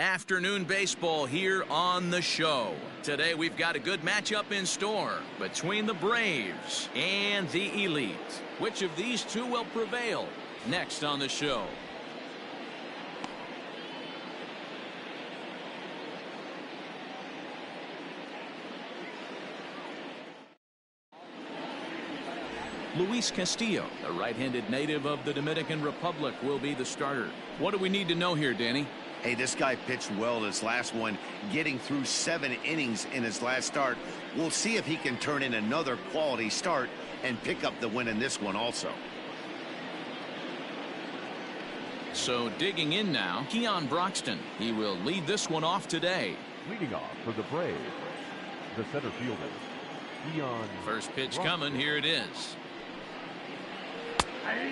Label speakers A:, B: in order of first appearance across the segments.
A: Afternoon baseball here on the show. Today we've got a good matchup in store between the Braves and the Elite. Which of these two will prevail? Next on the show. Luis Castillo, the right-handed native of the Dominican Republic, will be the starter. What do we need to know here, Danny?
B: Hey, this guy pitched well in his last one, getting through 7 innings in his last start. We'll see if he can turn in another quality start and pick up the win in this one also.
A: So digging in now, Keon Broxton. He will lead this one off today.
C: Leading off for the Braves, the center fielder, Keon.
A: First pitch coming. Here it is.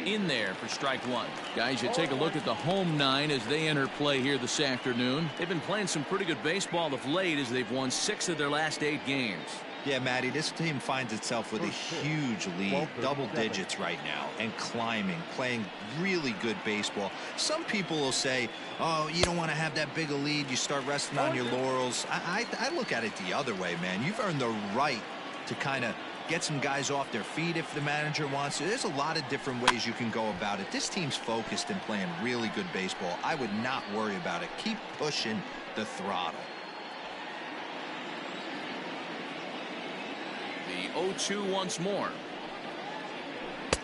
A: In there for strike one. Guys, you take a look at the home 9 as they enter play here this afternoon. They've been playing some pretty good baseball of late as they've won 6 of their last 8 games.
D: Yeah, Matty, this team finds itself with a huge lead, double digits right now, and climbing, playing really good baseball. Some people will say, oh, you don't want to have that big a lead, you start resting on your laurels. I look at it the other way, man. You've earned the right to kind of get some guys off their feet if the manager wants to. There's a lot of different ways you can go about it. This team's focused and playing really good baseball. I would not worry about it. Keep pushing the throttle.
A: The 0-2 once more.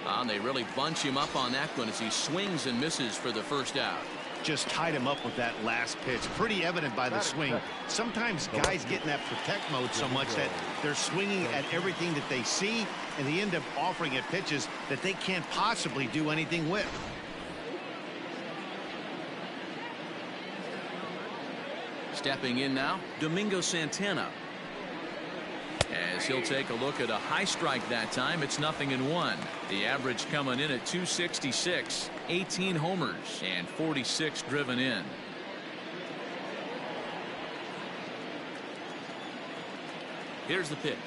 A: And they really bunch him up on that one as he swings and misses for the first out.
B: Just tied him up with that last pitch. Pretty evident by the swing. Sometimes guys get in that protect mode so much that they're swinging at everything that they see, and they end up offering it pitches that they can't possibly do anything with.
A: Stepping in now, Domingo Santana. As he'll take a look at a high strike that time, it's 0-1. The average coming in at 266, 18 homers, and 46 driven in. Here's the pitch.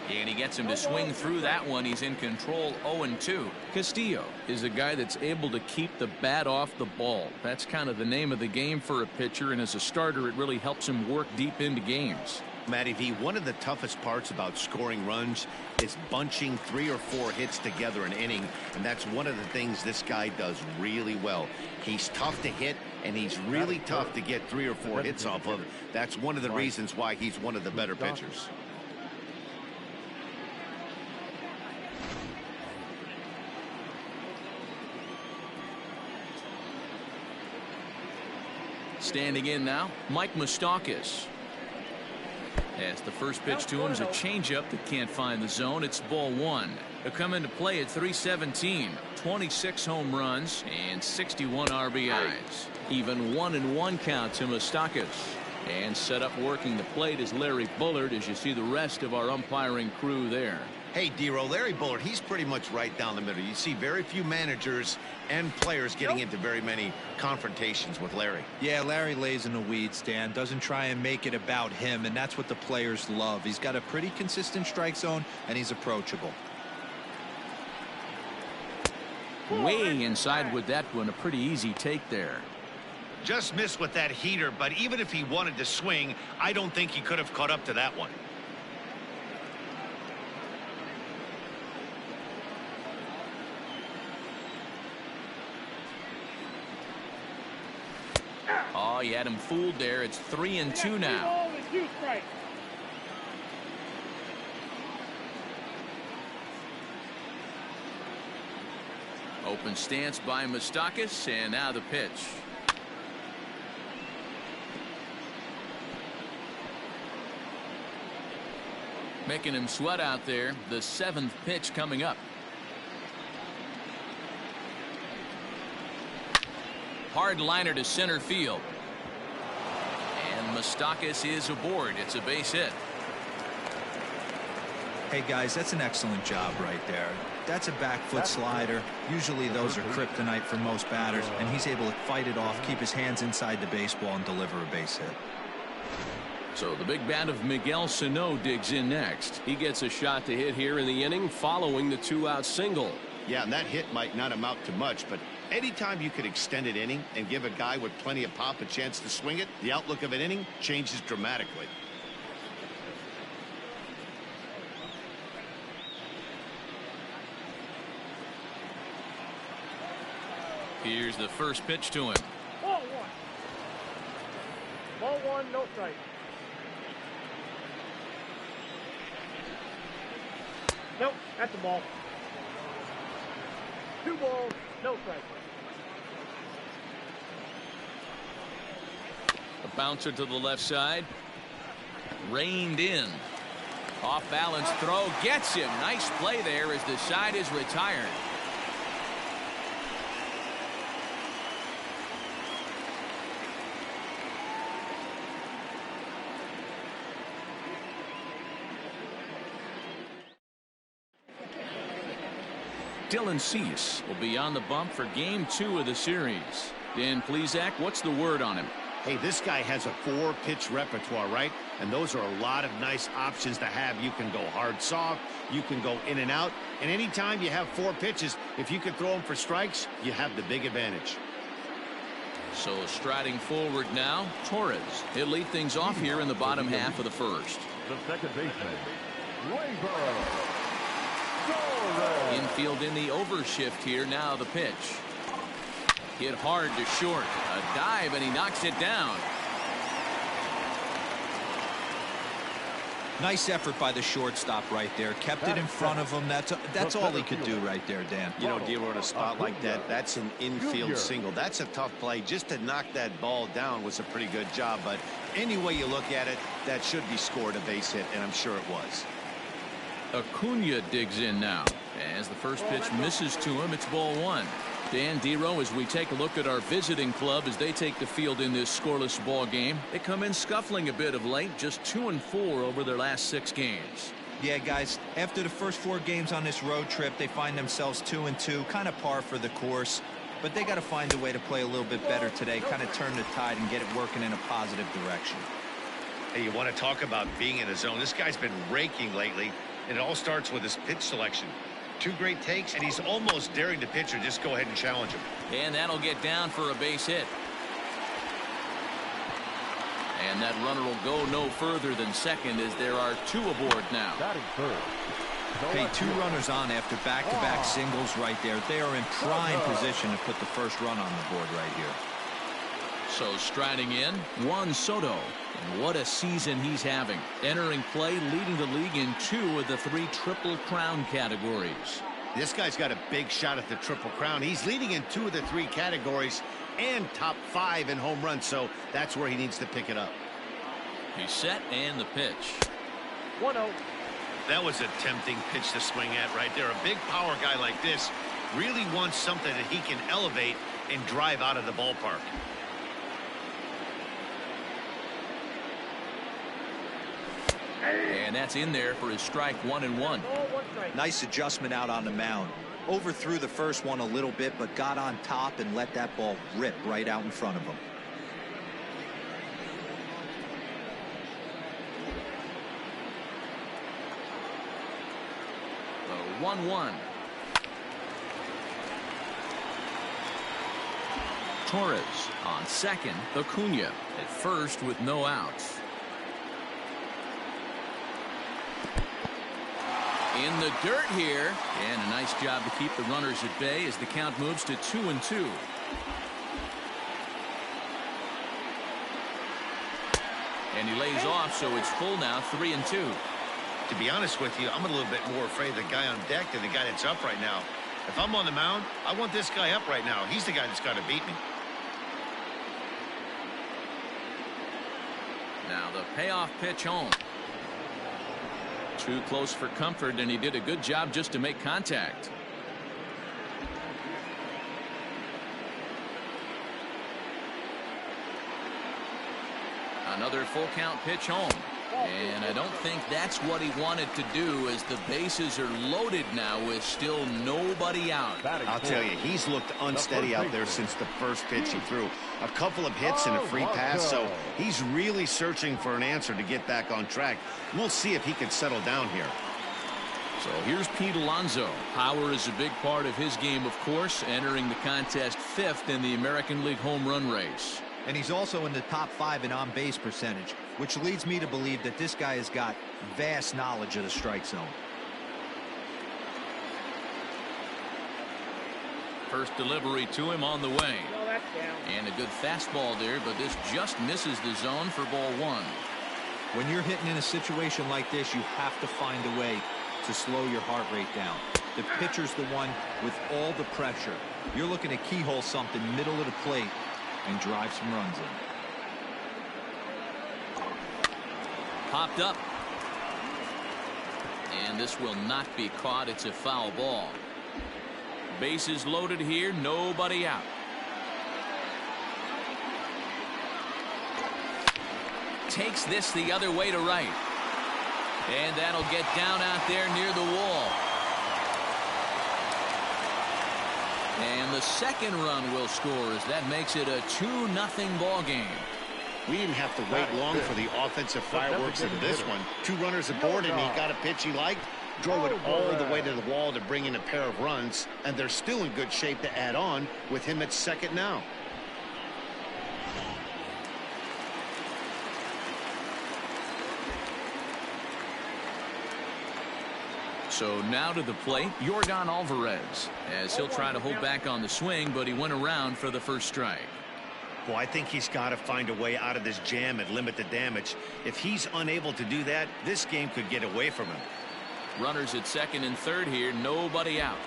A: And he gets him to swing through that one. He's in control, 0-2. Castillo is a guy that's able to keep the bat off the ball. That's kind of the name of the game for a pitcher, and as a starter, it really helps him work deep into games.
B: Matty V, one of the toughest parts about scoring runs is bunching 3 or 4 hits together an inning, and that's one of the things this guy does really well. He's tough to hit, and he's really tough to get 3 or 4 hits off of. That's one of the reasons why he's one of the better pitchers.
A: Standing in now, Mike Moustakas. As the first pitch to him is a changeup that can't find the zone. It's ball 1. He'll come into play at 317, 26 home runs, and 61 RBIs. Even 1-1 count to Moustakas. And set up working the plate is Larry Bullard, as you see the rest of our umpiring crew there.
B: Hey, D-Roll, Larry Bullard, he's pretty much right down the middle. You see very few managers and players getting into very many confrontations with Larry.
D: Yeah, Larry lays in the weeds, Dan. Doesn't try and make it about him, and that's what the players love. He's got a pretty consistent strike zone, and he's approachable.
A: Way inside with that one, a pretty easy take there.
B: Just missed with that heater, but even if he wanted to swing, I don't think he could have caught up to that one.
A: Oh, you had him fooled there. It's 3-2 now. Open stance by Moustakas, and now the pitch. Making him sweat out there. The 7th pitch coming up. Hard liner to center field. And Moustakas is aboard. It's a base hit.
D: Hey, guys, that's an excellent job right there. That's a back foot slider. Usually those are kryptonite for most batters, and he's able to fight it off, keep his hands inside the baseball, and deliver a base hit.
A: So the big bat of Miguel Sano digs in next. He gets a shot to hit here in the inning following the 2-out single.
B: Yeah, and that hit might not amount to much, but Anytime you can extend an inning and give a guy with plenty of pop a chance to swing it, the outlook of an inning changes dramatically.
A: Here's the first pitch to him.
E: Ball one. Ball one, no strike. Nope, that's the ball. 2 balls, no strike.
A: A bouncer to the left side. Reined in. Off balance throw gets him. Nice play there as the side is retired. Dylan Cease will be on the bump for game 2 of the series. Dan Plesac, what's the word on him?
B: Hey, this guy has a 4-pitch repertoire, right? And those are a lot of nice options to have. You can go hard, soft. You can go in and out. And anytime you have 4 pitches, if you can throw them for strikes, you have the big advantage.
A: So striding forward now, Torres. He'll lead things off here in the bottom half of the first.
C: The second baseman, Labor.
A: Infield in the overshift here. Now the pitch. Hit hard to short. A dive, and he knocks it down.
D: Nice effort by the shortstop right there. Kept it in front of him. That's all he could do right there, Dan.
B: You know, Dero, in a spot like that, that's an infield single. That's a tough play. Just to knock that ball down was a pretty good job. But any way you look at it, that should be scored a base hit, and I'm sure it was.
A: Acuna digs in now. As the first pitch misses to him, it's ball 1. Dan, Dero, as we take a look at our visiting club as they take the field in this scoreless ball game, they come in scuffling a bit of late, just 2-4 over their last 6 games.
D: Yeah, guys, after the first 4 games on this road trip, they find themselves 2-2, kind of par for the course. But they got to find a way to play a little bit better today, kind of turn the tide and get it working in a positive direction.
B: Hey, you want to talk about being in a zone? This guy's been raking lately, and it all starts with his pitch selection. 2 great takes, and he's almost daring the pitcher just go ahead and challenge him.
A: And that'll get down for a base hit. And that runner will go no further than second as there are 2 aboard now.
D: Hey, 2 runners on after back-to-back singles right there. They are in prime position to put the first run on the board right here.
A: So striding in, Juan Soto. And what a season he's having. Entering play, leading the league in 2 of the 3 Triple Crown categories.
B: This guy's got a big shot at the Triple Crown. He's leading in 2 of the 3 categories and top 5 in home runs, so that's where he needs to pick it up.
A: He's set, and the pitch.
E: 1-0.
B: That was a tempting pitch to swing at right there. A big power guy like this really wants something that he can elevate and drive out of the ballpark.
A: And that's in there for his strike 1-1.
D: Nice adjustment out on the mound. Overthrew the first one a little bit, but got on top and let that ball rip right out in front of him.
A: The 1-1. Torres on second. Acuna at first with no outs. In the dirt here, and a nice job to keep the runners at bay as the count moves to 2-2. And he lays off, so it's full now, 3-2.
B: To be honest with you, I'm a little bit more afraid of the guy on deck than the guy that's up right now. If I'm on the mound, I want this guy up right now. He's the guy that's got to beat me.
A: Now the payoff pitch home. Too close for comfort, and he did a good job just to make contact. Another full count pitch home. And I don't think that's what he wanted to do, as the bases are loaded now with still nobody out.
B: I'll tell you, he's looked unsteady out there since the first pitch he threw. A couple of hits and a free pass, so he's really searching for an answer to get back on track. We'll see if he can settle down here.
A: So here's Pete Alonso. Power is a big part of his game, of course, entering the contest 5th in the American League home run race.
D: And he's also in the top 5 in on-base percentage, which leads me to believe that this guy has got vast knowledge of the strike zone.
A: First delivery to him on the way.
E: No, that's down.
A: And a good fastball there, but this just misses the zone for ball 1.
D: When you're hitting in a situation like this, you have to find a way to slow your heart rate down. The pitcher's the one with all the pressure. You're looking to keyhole something middle of the plate and drive some runs in.
A: Popped up. And this will not be caught. It's a foul ball. Bases loaded here, nobody out. Takes this the other way to right. And that'll get down out there near the wall. And the second run will score as that makes it a 2-0 ball game.
B: We didn't have to wait long for the offensive fireworks in this one. 2 runners aboard, and he got a pitch he liked. Drove it all the way to the wall to bring in a pair of runs, and they're still in good shape to add on with him at second now.
A: So now to the plate, Yordan Alvarez, as he'll try to hold back on the swing, but he went around for the first strike.
B: Well, I think he's got to find a way out of this jam and limit the damage. If he's unable to do that, this game could get away from him.
A: Runners at second and third here, nobody out.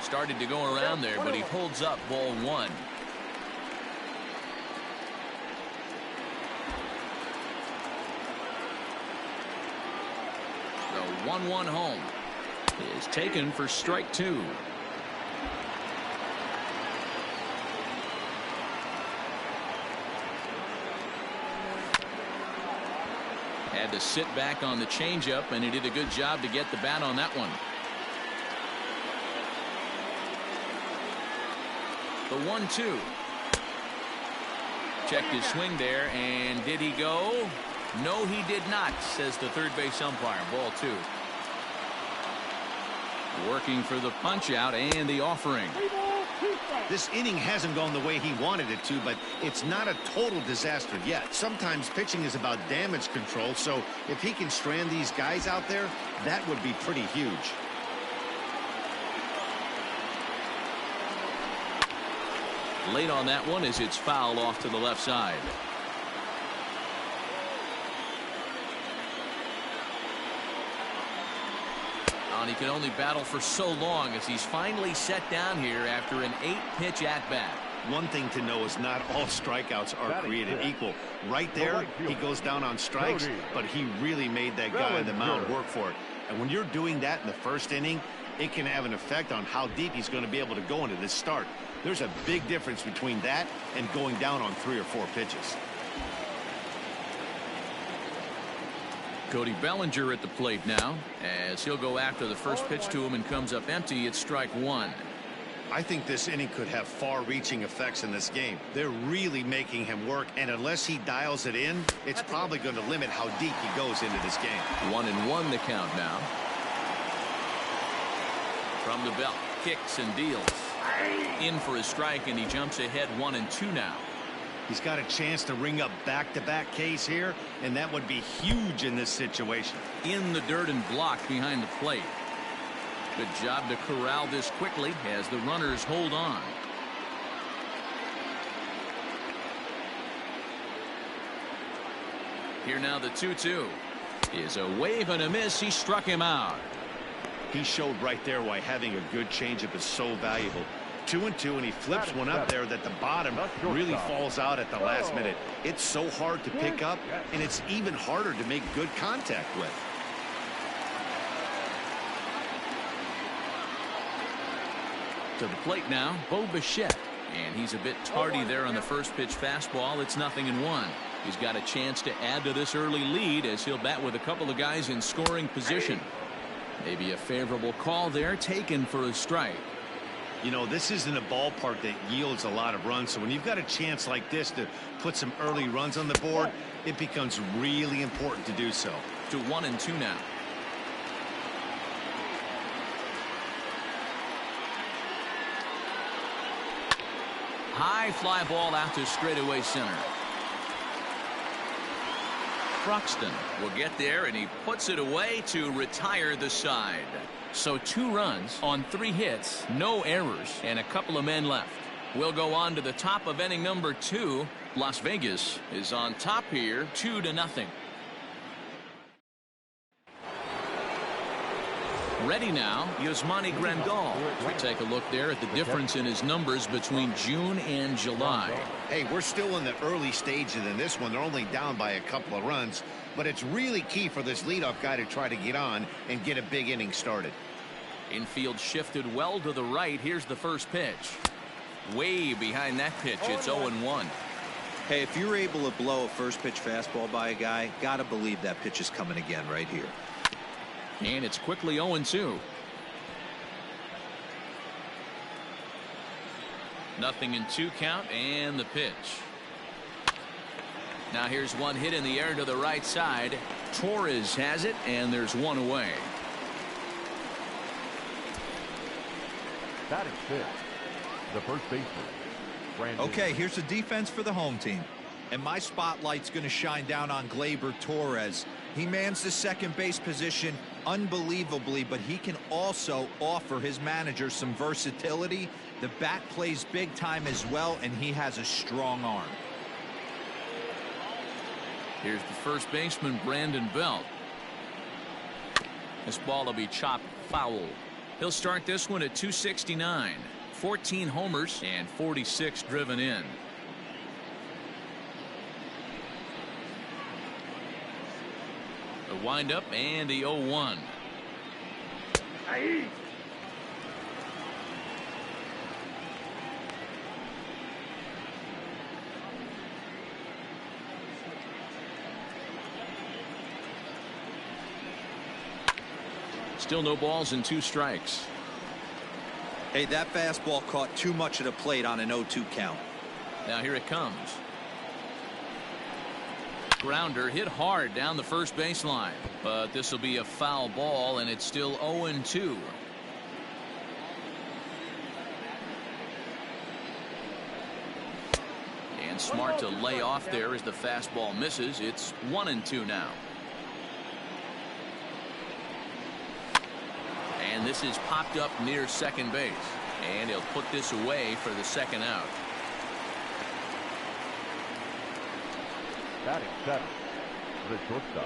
A: Started to go around there, but he holds up ball 1. The 1-1 home is taken for strike 2. Had to sit back on the changeup, and he did a good job to get the bat on that one. The 1-2. Checked his swing there, and did he go? No, he did not, says the third base umpire. Ball 2. Working for the punch out and the offering.
B: This inning hasn't gone the way he wanted it to, but it's not a total disaster yet. Sometimes pitching is about damage control, so if he can strand these guys out there, that would be pretty huge.
A: Late on that one as it's fouled off to the left side. And he can only battle for so long as he's finally set down here after an 8-pitch at-bat.
B: One thing to know is not all strikeouts are created equal. Right there, he goes down on strikes, but he really made that guy on the mound work for it. And when you're doing that in the first inning, it can have an effect on how deep he's going to be able to go into this start. There's a big difference between that and going down on 3 or 4 pitches.
A: Cody Bellinger at the plate now, as he'll go after the first pitch to him and comes up empty. It's strike 1.
B: I think this inning could have far-reaching effects in this game. They're really making him work, and unless he dials it in, it's probably going to limit how deep he goes into this game.
A: 1-1 the count now. From the belt, kicks and deals. In for a strike, and he jumps ahead 1-2 now.
B: He's got a chance to ring up back-to-back Ks here, and that would be huge in this situation.
A: In the dirt and blocked behind the plate. Good job to corral this quickly as the runners hold on. Here now the 2-2 is a wave and a miss. He struck him out.
B: He showed right there why having a good changeup is so valuable. 2-2, and he flips one up there that the bottom really falls out at the last minute. It's so hard to pick up, and it's even harder to make good contact with.
A: To the plate now, Bo Bichette, and he's a bit tardy there on the first pitch fastball. It's 0-1. He's got a chance to add to this early lead as he'll bat with a couple of guys in scoring position. Maybe a favorable call there taken for a strike.
B: You know, this isn't a ballpark that yields a lot of runs, so when you've got a chance like this to put some early runs on the board, it becomes really important to do so.
A: to 1-2 now. High fly ball out to straightaway center. Truxton will get there, and he puts it away to retire the side. So 2 runs on 3 hits, no errors, and a couple of men left. We'll go on to the top of inning number 2. Las Vegas is on top here, 2-0. Ready now, Yasmani Grandal. We take a look there at the difference in his numbers between June and July.
B: Hey, we're still in the early stages in this one. They're only down by a couple of runs, but it's really key for this leadoff guy to try to get on and get a big inning started.
A: Infield shifted well to the right. Here's the first pitch. Way behind that pitch. It's 0-1.
D: Hey, if you're able to blow a first pitch fastball by a guy, gotta believe that pitch is coming again right here.
A: And it's quickly 0-2. Nothing in 2 count, and the pitch. Now here's one hit in the air to the right side. Torres has it, and there's 1 away.
C: Batting 5th, the first baseman, Brandon.
D: Okay, here's the defense for the home team. And my spotlight's going to shine down on Gleyber Torres. He mans the second base position unbelievably, but he can also offer his manager some versatility. The bat plays big time as well, and he has a strong arm.
A: Here's the first baseman, Brandon Belt. This ball will be chopped foul. He'll start this one at 269. 14 homers and 46 driven in. The windup and the 0-1.
E: Aye.
A: Still no balls and 2 strikes.
D: Hey, that fastball caught too much of the plate on an 0-2 count.
A: Now here it comes. Grounder hit hard down the first baseline, but this will be a foul ball, and it's still 0-2. And smart to lay off there as the fastball misses. It's 1-2 now. And this is popped up near second base, and he'll put this away for the second out.
C: Batting 7th, the shortstop,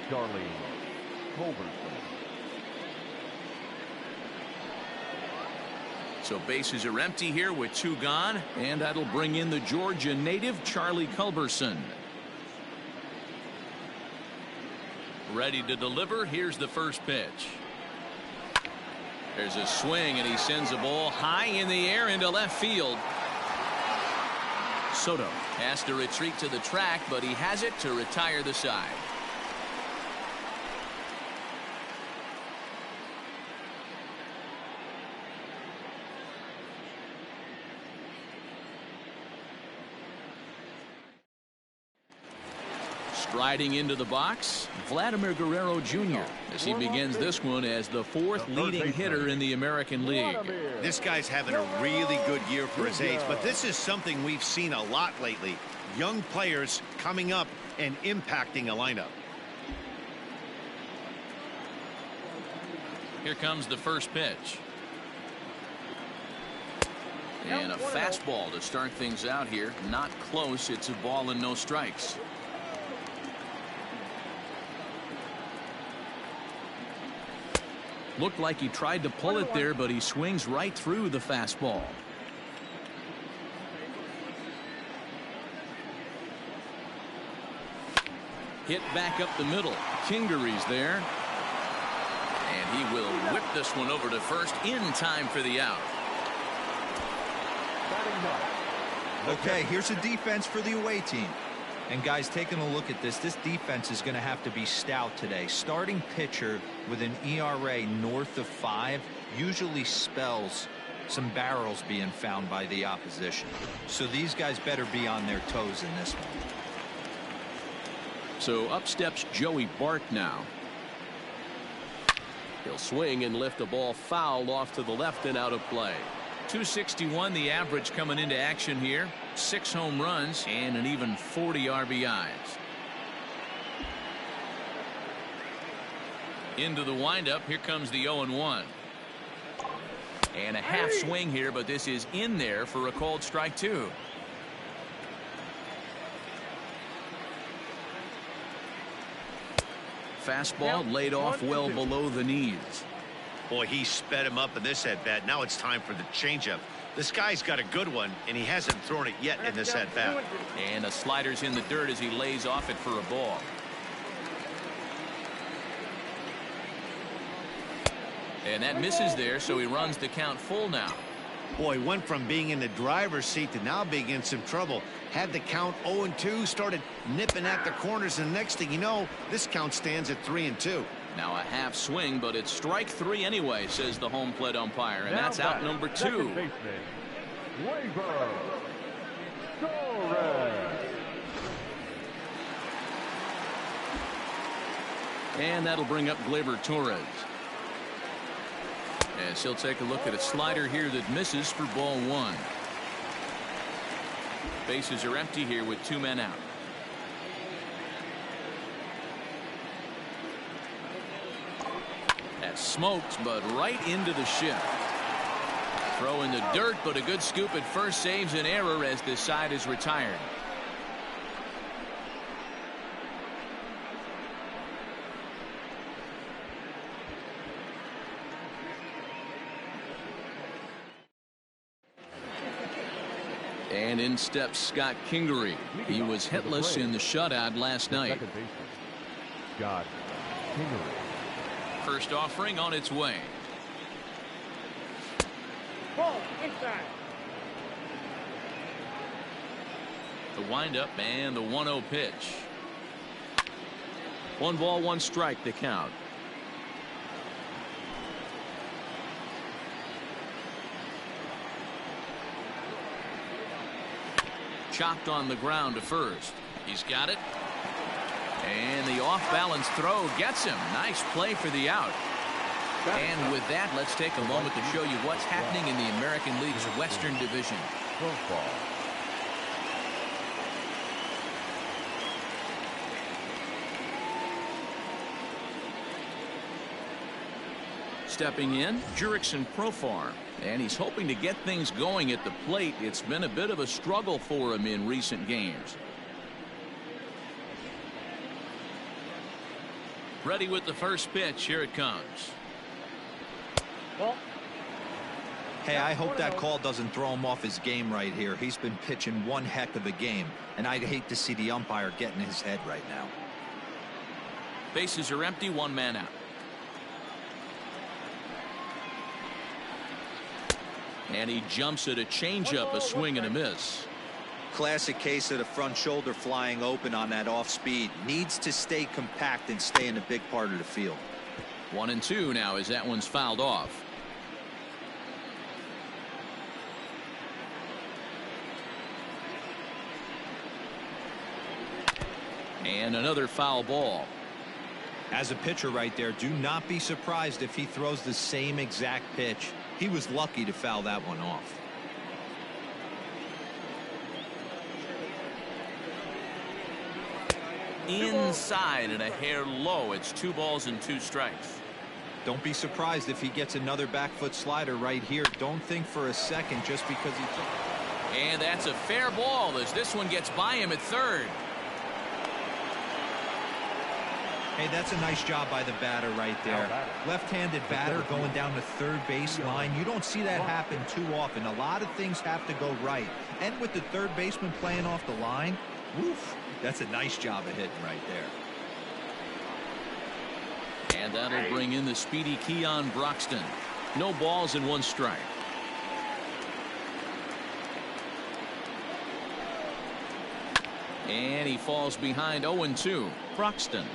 C: Charlie Culberson.
A: So bases are empty here with 2 gone, and that'll bring in the Georgia native Charlie Culberson. Ready to deliver. Here's the first pitch. There's a swing, and he sends a ball high in the air into left field. Soto has to retreat to the track, but he has it to retire the side. Striding into the box, Vladimir Guerrero Jr. as he begins this one as the 4th leading hitter in the American League.
B: This guy's having a really good year for his age, but this is something we've seen a lot lately. Young players coming up and impacting a lineup.
A: Here comes the first pitch. And a fastball to start things out here. Not close. It's a ball and no strikes. Looked like he tried to pull it there, but he swings right through the fastball. Hit back up the middle. Kingery's there. And he will whip this one over to first in time for the out.
D: Okay, here's a defense for the away team. And guys, taking a look at this defense is going to have to be stout today. Starting pitcher with an ERA north of 5 usually spells some barrels being found by the opposition. So these guys better be on their toes in this one.
A: So up steps Joey Bart now.
F: He'll swing and lift a ball foul off to the left and out of play.
A: 261 the average coming into action here. 6 home runs and an even 40 RBIs. Into the windup. Here comes the 0-1. And a half swing here, but this is in there for a called strike 2. Fastball laid off well below the knees.
B: Boy, he sped him up in this at-bat. Now it's time for the changeup. This guy's got a good one, and he hasn't thrown it yet in this at-bat.
A: And a slider's in the dirt as he lays off it for a ball. And that misses there, so he runs the count full now.
B: Boy, went from being in the driver's seat to now being in some trouble. Had the count 0-2, started nipping at the corners, and next thing you know, this count stands at 3-2.
A: Now a half swing, but it's strike 3 anyway, says the home plate umpire, and that's out number 2. And that'll bring up Gleyber Torres. As he'll take a look at a slider here that misses for ball 1. Bases are empty here with 2 men out. That's smoked, but right into the shift. Throw in the dirt, but a good scoop at first saves an error as this side is retired. And in steps Scott Kingery. He was hitless in the shutout last night.
C: Scott Kingery.
A: First offering on its way.
E: Ball inside.
A: The windup and the 1-0 pitch. 1 ball, 1 strike the count. Chopped on the ground to first. He's got it. And the off-balance throw gets him. Nice play for the out. And with that, let's take a moment to show you what's happening in the American League's Western Division. Stepping in, Jurickson Profar, and he's hoping to get things going at the plate. It's been a bit of a struggle for him in recent games. Ready with the first pitch. Here it comes.
E: Ball.
D: Hey, I hope that call doesn't throw him off his game right here. He's been pitching one heck of a game, and I'd hate to see the umpire get in his head right now.
A: Bases are empty, 1 man out. And he jumps at a changeup, a swing and a miss.
D: Classic case of the front shoulder flying open on that off speed. Needs to stay compact and stay in a big part of the field.
A: 1-2 now as that one's fouled off. And another foul ball.
D: As a pitcher right there, do not be surprised if he throws the same exact pitch. He was lucky to foul that one off.
A: Inside and a hair low. It's 2 balls and 2 strikes.
D: Don't be surprised if he gets another back foot slider right here. Don't think for a second just because he took.
A: And that's a fair ball as this one gets by him at third.
D: Hey, that's a nice job by the batter right there. Left-handed batter going down the third base line. You don't see that happen too often. A lot of things have to go right. And with the third baseman playing off the line, woof, that's a nice job of hitting right there.
A: And that'll bring in the speedy Keon Broxton. No balls and 1 strike. And he falls behind 0-2. Broxton,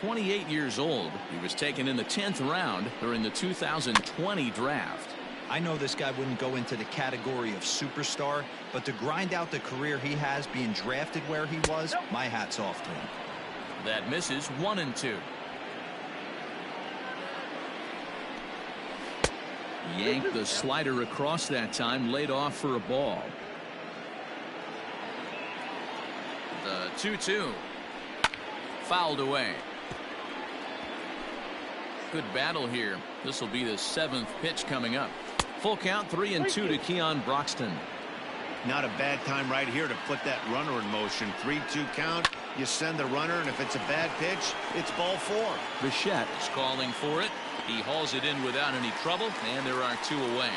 A: 28 years old. He was taken in the 10th round during the 2020 draft.
D: I know this guy wouldn't go into the category of superstar, but to grind out the career he has being drafted where he was, my hat's off to him.
A: That misses. 1-2. Yanked the slider across that time, laid off for a ball. The 2-2. Fouled away. Good battle here. This will be the 7th pitch coming up. Full count, 3-2 to Keon Broxton.
B: Not a bad time right here to put that runner in motion. 3-2 count. You send the runner, and if it's a bad pitch, it's ball 4.
A: Bichette is calling for it. He hauls it in without any trouble, and there are 2 away.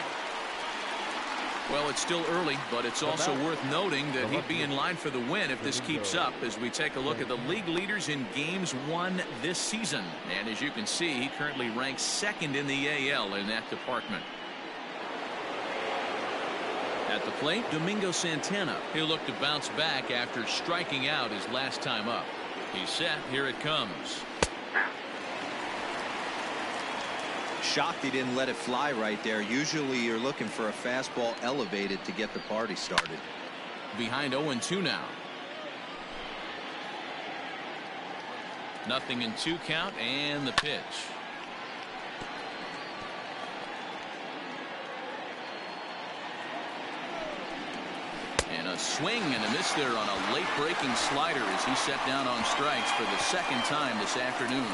A: Well, it's still early, but it's also worth noting that he'd be in line for the win if this keeps up as we take a look at the league leaders in games won this season. And as you can see, he currently ranks 2nd in the AL in that department. At the plate, Domingo Santana. He'll look to bounce back after striking out his last time up. He's set. Here it comes.
D: Shocked he didn't let it fly right there. Usually you're looking for a fastball elevated to get the party started.
A: Behind 0-2 now. 0-2 count, and the pitch. And a swing and a miss there on a late breaking slider as he set down on strikes for the 2nd time this afternoon.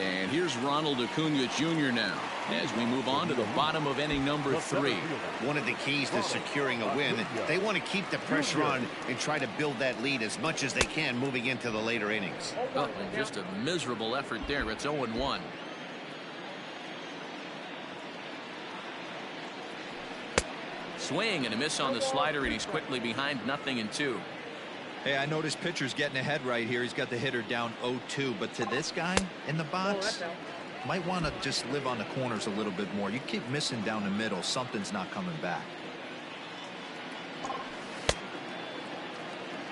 A: And here's Ronald Acuna Jr. now as we move on to the bottom of inning number 3.
B: One of the keys to securing a win, they want to keep the pressure on and try to build that lead as much as they can moving into the later innings.
A: Oh, and just a miserable effort there. It's 0-1. Swing and a miss on the slider, and he's quickly behind 0-2.
D: Hey, I noticed pitcher's getting ahead right here. He's got the hitter down 0-2, but to this guy in the box, might want to just live on the corners a little bit more. You keep missing down the middle, something's not coming back.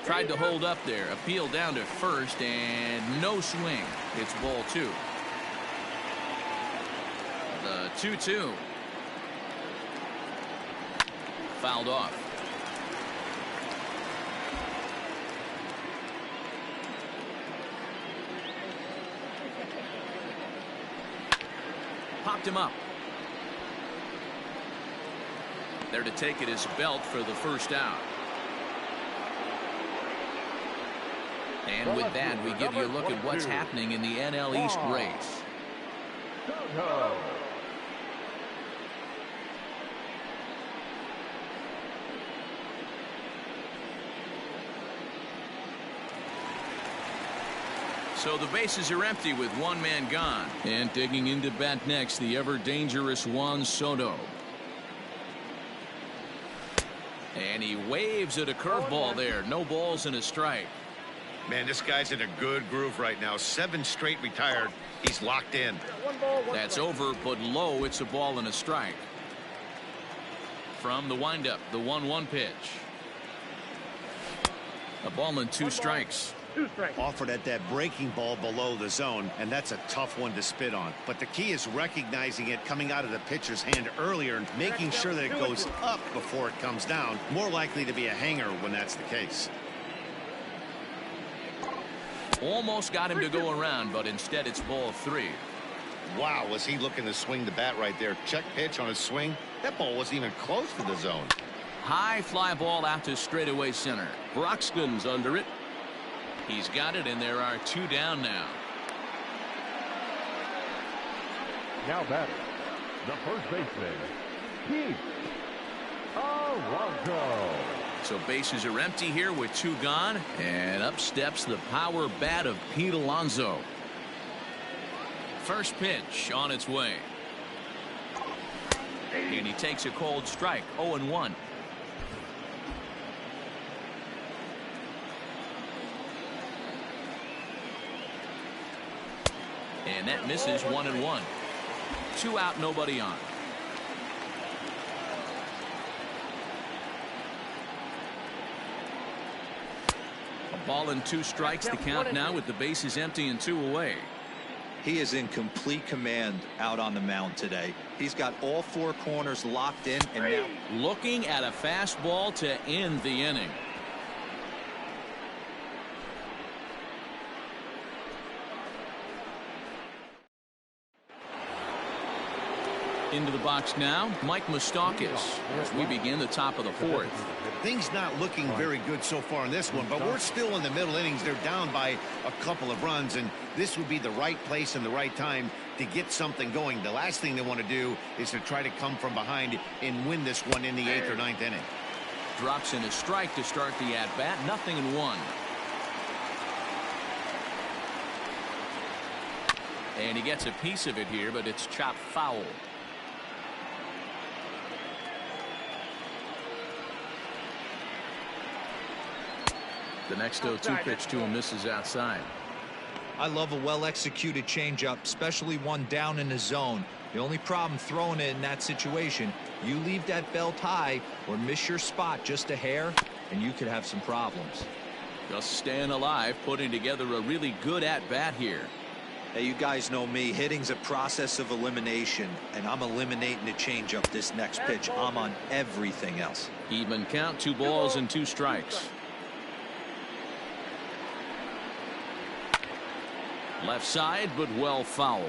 A: Tried to hold up there. Appeal down to first, and no swing. It's ball 2. The 2-2. Fouled off. Popped him up. There to take it is Belt for the first out. And with that, we give you a look at what's happening in the NL East race. So the bases are empty with 1 man gone. And digging into bat next, the ever-dangerous Juan Soto. And he waves at a curveball there. No balls and a strike.
B: Man, this guy's in a good groove right now. 7 straight retired. He's locked in.
A: That's over, but low. It's a ball and a strike. From the windup, the 1-1 pitch. A ball and 2 strikes.
B: Offered at that breaking ball below the zone, and that's a tough one to spit on. But the key is recognizing it coming out of the pitcher's hand earlier and making sure that it goes up before it comes down. More likely to be a hanger when that's the case.
A: Almost got him to go around, but instead it's ball 3.
B: Wow, was he looking to swing the bat right there? Check pitch on his swing. That ball wasn't even close to the zone.
A: High fly ball out to straightaway center. Broxton's under it. He's got it, and there are 2 down now.
C: Now batting, the first baseman, Pete Alonso.
A: So bases are empty here with 2 gone, and up steps the power bat of Pete Alonso. First pitch on its way. And he takes a cold strike. 0-1. And that misses. 1-1. 2 out, nobody on. A Ball and 2 strikes, the count now with the bases empty and 2 away.
D: He is in complete command out on the mound today. He's got all 4 corners locked in, and now
A: looking at a fastball to end the inning. Into the box now, Mike Moustakas, as we begin the top of the 4th.
B: Things not looking very good so far in this one, but we're still in the middle innings. They're down by a couple of runs, and this would be the right place and the right time to get something going. The last thing they want to do is to try to come from behind and win this one in the 8th or 9th inning.
A: Drops in a strike to start the at-bat, 0-1. And he gets a piece of it here, but it's chopped foul. The next 0-2 pitch to him misses outside.
D: I love a well-executed changeup, especially one down in the zone. The only problem throwing it in that situation, you leave that belt high or miss your spot just a hair, and you could have some problems.
A: Just staying alive, putting together a really good at-bat here.
D: Hey, you guys know me. Hitting's a process of elimination, and I'm eliminating the changeup this next pitch. I'm on everything else.
A: Even count, 2 balls and 2 strikes. Left side, but well foul.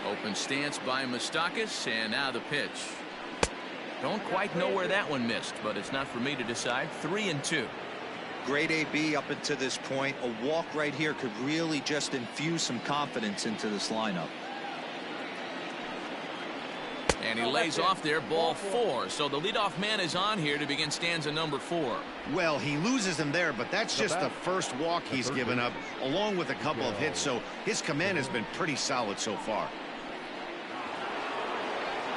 A: Open stance by Moustakas, and now the pitch. Don't quite know where that one missed, but it's not for me to decide. 3-2.
D: Great AB up until this point. A walk right here could really just infuse some confidence into this lineup.
A: And he lays off there, ball 4. So the leadoff man is on here to begin stanza number 4.
B: Well, he loses him there, but that's just the first walk he's given up, along with a couple of hits, so his command has been pretty solid so far.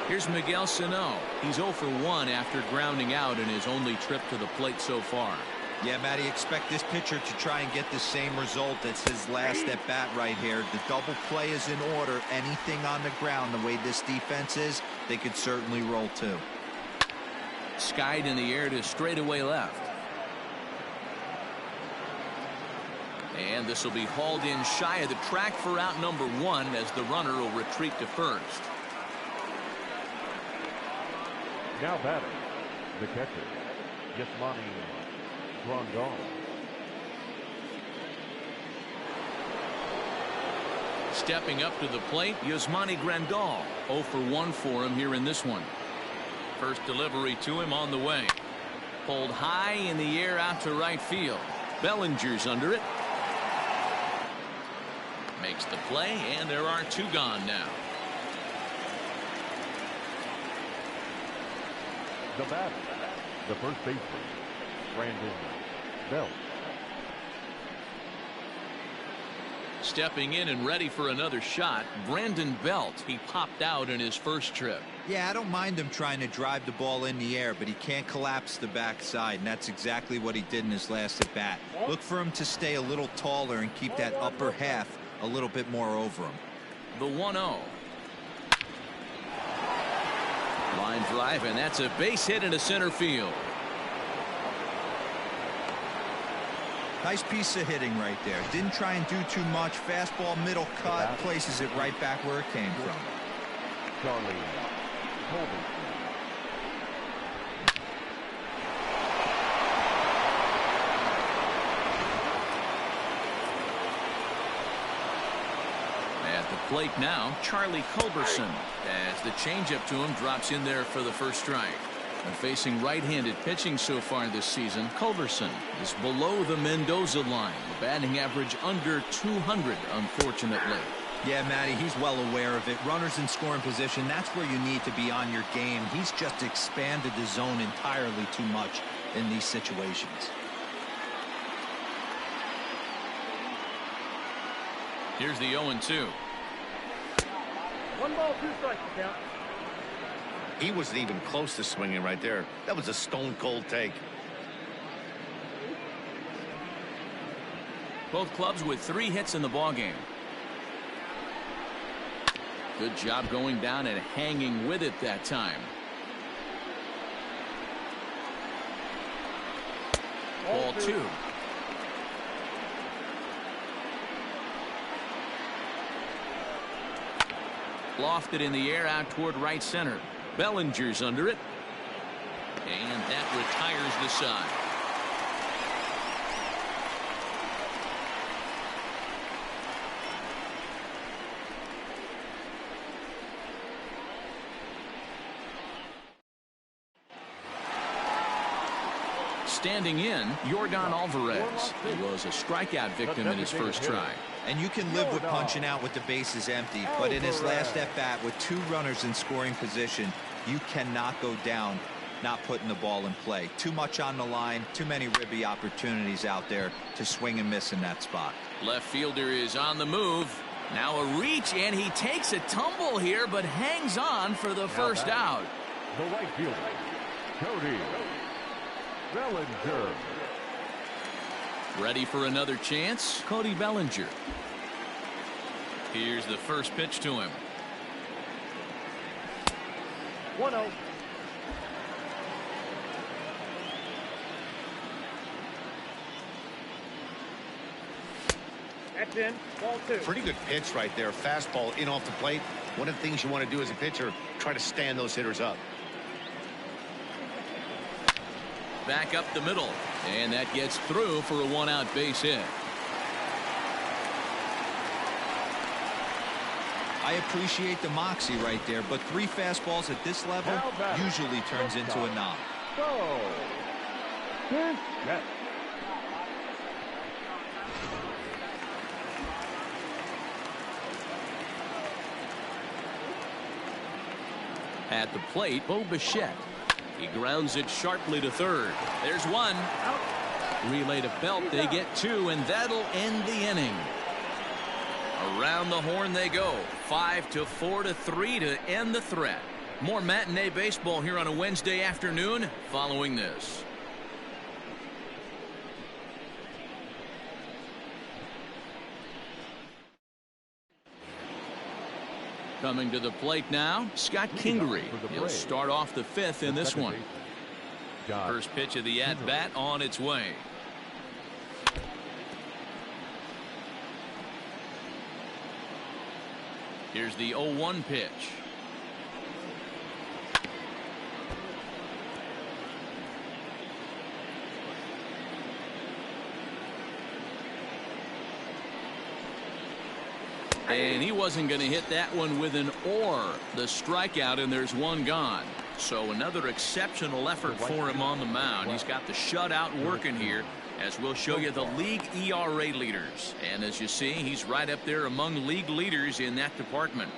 A: Here's Miguel Sano. He's 0 for 1 after grounding out in his only trip to the plate so far.
D: Yeah, Matty, expect this pitcher to try and get the same result as his last at bat right here. The double play is in order. Anything on the ground, the way this defense is, they could certainly roll too.
A: Skied in the air to straightaway left. And this will be hauled in shy of the track for out number 1 as the runner will retreat to first.
C: Now batting, the catcher, Yasmani Grandal.
A: Stepping up to the plate, Yasmani Grandal. 0 for 1 for him here in this one. First delivery to him on the way. Pulled high in the air out to right field. Bellinger's under it. Makes the play, and there are 2 gone now.
C: The batter, the first baseman, Brandon Belt.
A: Stepping in and ready for another shot, Brandon Belt. He popped out in his first trip.
D: Yeah, I don't mind him trying to drive the ball in the air, but he can't collapse the backside, and that's exactly what he did in his last at bat. Look for him to stay a little taller and keep that upper half a little bit more over him.
A: The 1-0. Line drive, and that's a base hit into center field.
D: Nice piece of hitting right there. Didn't try and do too much. Fastball, middle cut, places it right back where it came from.
C: Charlie Colby.
A: At the plate now, Charlie Culberson, as the changeup to him drops in there for the first strike. And facing right-handed pitching so far this season, Culberson is below the Mendoza line. The batting average under 200, unfortunately.
D: Yeah, Matty, he's well aware of it. Runners in scoring position, that's where you need to be on your game. He's just expanded the zone entirely too much in these situations.
A: Here's the 0-2.
E: 1 ball, 2 strikes, count.
B: He wasn't even close to swinging right there. That was a stone-cold take.
A: Both clubs with 3 hits in the ballgame. Good job going down and hanging with it that time. Ball 2. Lofted in the air out toward right center. Bellinger's under it. And that retires the side. Standing in, Yordan Alvarez. He was a strikeout victim in his first try.
D: And you can live with punching out with the bases empty, but in his last at-bat with 2 runners in scoring position, you cannot go down not putting the ball in play. Too much on the line, too many ribby opportunities out there to swing and miss in that spot.
A: Left fielder is on the move. Now a reach, and he takes a tumble here, but hangs on for the first out.
C: The right fielder, Cody Bellinger.
A: Ready for another chance? Cody Bellinger. Here's the first pitch to him.
E: 1-0. That's in. Ball 2.
B: Pretty good pitch right there. Fastball in off the plate. One of the things you want to do as a pitcher, try to stand those hitters up.
A: Back up the middle, and that gets through for a 1-out base hit.
D: I appreciate the moxie right there, but 3 fastballs at this level usually turns into a knock.
C: Go. Yes.
A: At the plate, Bo Bichette. He grounds it sharply to third. There's 1. Relay to Belt. They get 2, and that'll end the inning. Around the horn they go. 5-4-3 to end the threat. More matinee baseball here on a Wednesday afternoon following this. Coming to the plate now, Scott Kingery. He'll start off the 5th in this one. First pitch of the at-bat on its way. Here's the 0-1 pitch. And he wasn't going to hit that one with an or. The strikeout, and there's 1 gone. So another exceptional effort for him on the mound. He's got the shutout working here, as we'll show you the league ERA leaders. And as you see, he's right up there among league leaders in that department.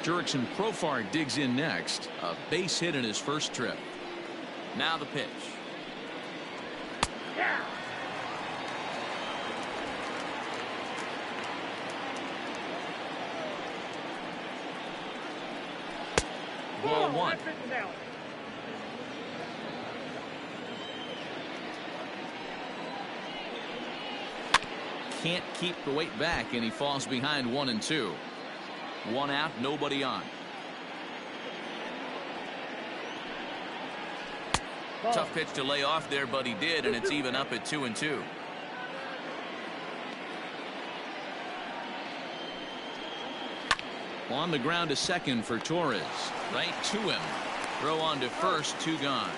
A: Jurickson Profar digs in next. A base hit in his first trip. Now the pitch.
E: Yeah.
A: Ball 1. Can't keep the weight back, and he falls behind 1-2. 1 out, nobody on. Tough pitch to lay off there, but he did, and it's even up at 2-2. On the ground to second for Torres. Right to him. Throw on to first, 2 gone.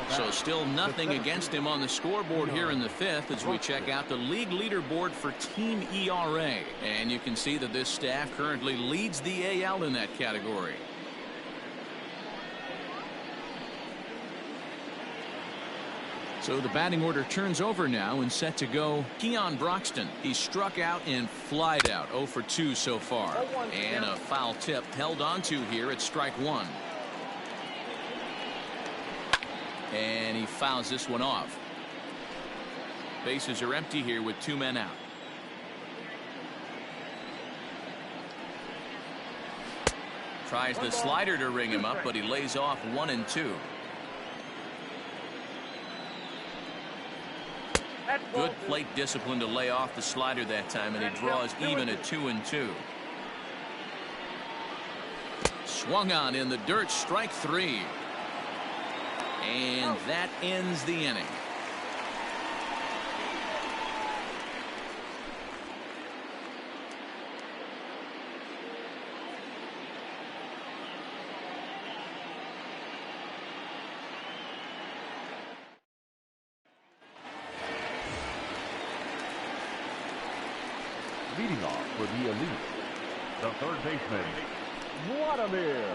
A: So still nothing against him on the scoreboard here in the 5th as we check out the league leaderboard for team ERA. And you can see that this staff currently leads the AL in that category. So the batting order turns over now and set to go. Keon Broxton. He's struck out and flied out. 0 for 2 so far. And a foul tip held onto here at strike 1. And he fouls this one off. Bases are empty here with 2 men out. Tries the slider to ring him up, but he lays off 1-2. Good plate discipline to lay off the slider that time, and he draws even at 2-2. Swung on in the dirt, strike 3. And that ends the inning.
C: Leading off for the Elite, the third baseman, Vladimir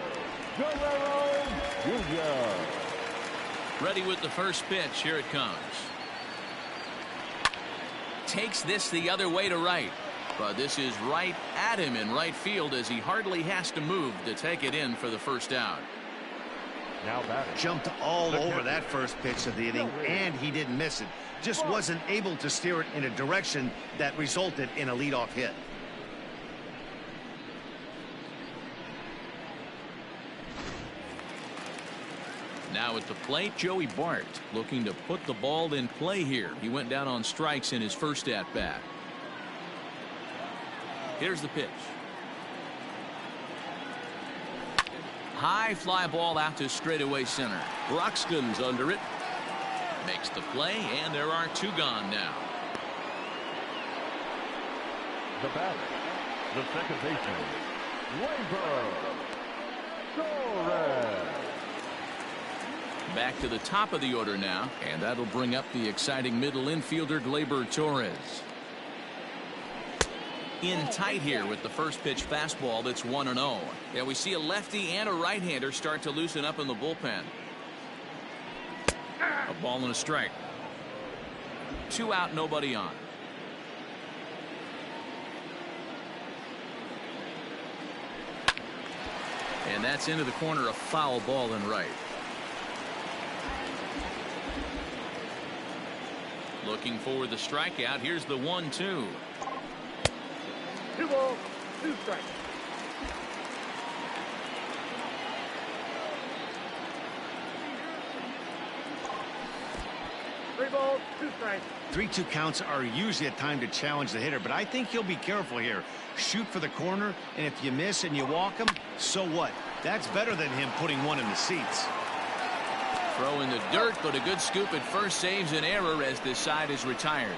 C: Guerrero Jr.
A: Ready with the first pitch. Here it comes. Takes this the other way to right. But this is right at him in right field as he hardly has to move to take it in for the first out.
C: Now batting.
B: Jumped all over that first pitch of the inning, and he didn't miss it. Just wasn't able to steer it in a direction that resulted in a leadoff hit.
A: Now at the plate, Joey Bart looking to put the ball in play here. He went down on strikes in his first at-bat. Here's the pitch. High fly ball out to straightaway center.
F: Broxton's under it.
A: Makes the play, and there are 2 gone now.
C: The batter, the second baseman, Gleyber Torres.
A: Back to the top of the order now, and that'll bring up the exciting middle infielder Gleyber Torres. In tight here with the first pitch fastball that's 1-0. Yeah, we see a lefty and a right-hander start to loosen up in the bullpen. A ball and a strike. 2 out, nobody on. And that's into the corner, a foul ball and right. Looking for the strikeout. Here's the 1-2.
E: 2 balls, 2 strikes. Three balls, 2 strikes.
B: 3-2 counts are usually a time to challenge the hitter, but I think he'll be careful here. Shoot for the corner, and if you miss and you walk him, so what? That's better than him putting one in the seats.
A: Throw in the dirt, but a good scoop at first saves an error as this side is retired.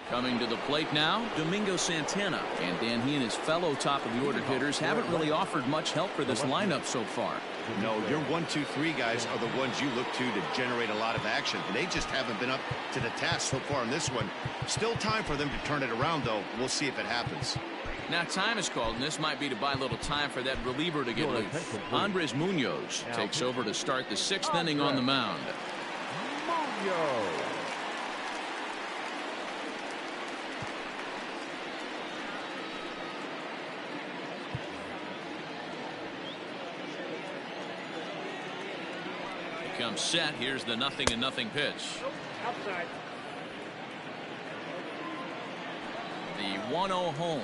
A: Coming to the plate now, Domingo Santana. And Dan, he and his fellow top of the order hitters haven't really offered much help for this lineup so far.
B: No, your 1-2-3 guys are the ones you look to generate a lot of action. They just haven't been up to the task so far in this one. Still time for them to turn it around, though. We'll see if it happens.
A: Now time is called, and this might be to buy a little time for that reliever to get loose. Andres Munoz takes over to start the 6th inning on the mound.
C: Munoz.
A: Comes set. Here's the 0-0 pitch.
E: Outside.
A: The 1-0 home.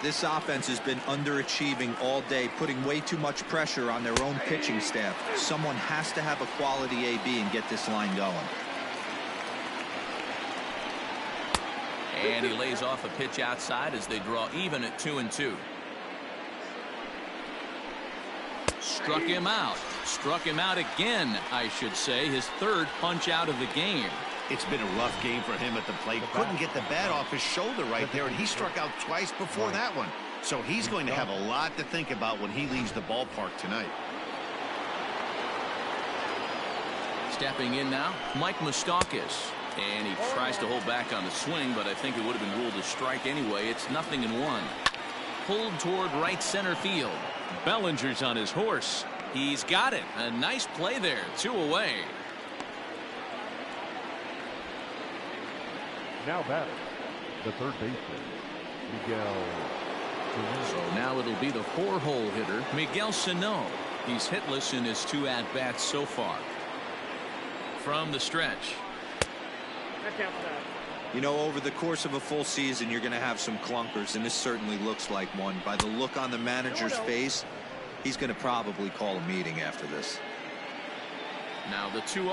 D: This offense has been underachieving all day, putting way too much pressure on their own pitching staff. Someone has to have a quality AB and get this line going.
A: And he lays off a pitch outside as they draw even at 2-2. Struck him out. Struck him out again, I should say. His 3rd punch out of the game.
B: It's been a rough game for him at the plate. Couldn't get the bat off his shoulder right there, and he struck out twice before that one. So he's going to have a lot to think about when he leaves the ballpark tonight.
A: Stepping in now, Mike Moustakas. And he tries to hold back on the swing, but I think it would have been ruled a strike anyway. It's 0-1. Pulled toward right center field. Bellinger's on his horse. He's got it. A nice play there. 2 away.
C: Now batting, the third baseman, Miguel.
A: So now it'll be the 4-hole hitter, Miguel Sano. He's hitless in his 2 at-bats so far. From the stretch.
E: That's outside.
D: You know, over the course of a full season, you're going to have some clunkers, and this certainly looks like one. By the look on the manager's face, he's going to probably call a meeting after this.
A: Now the 2-0.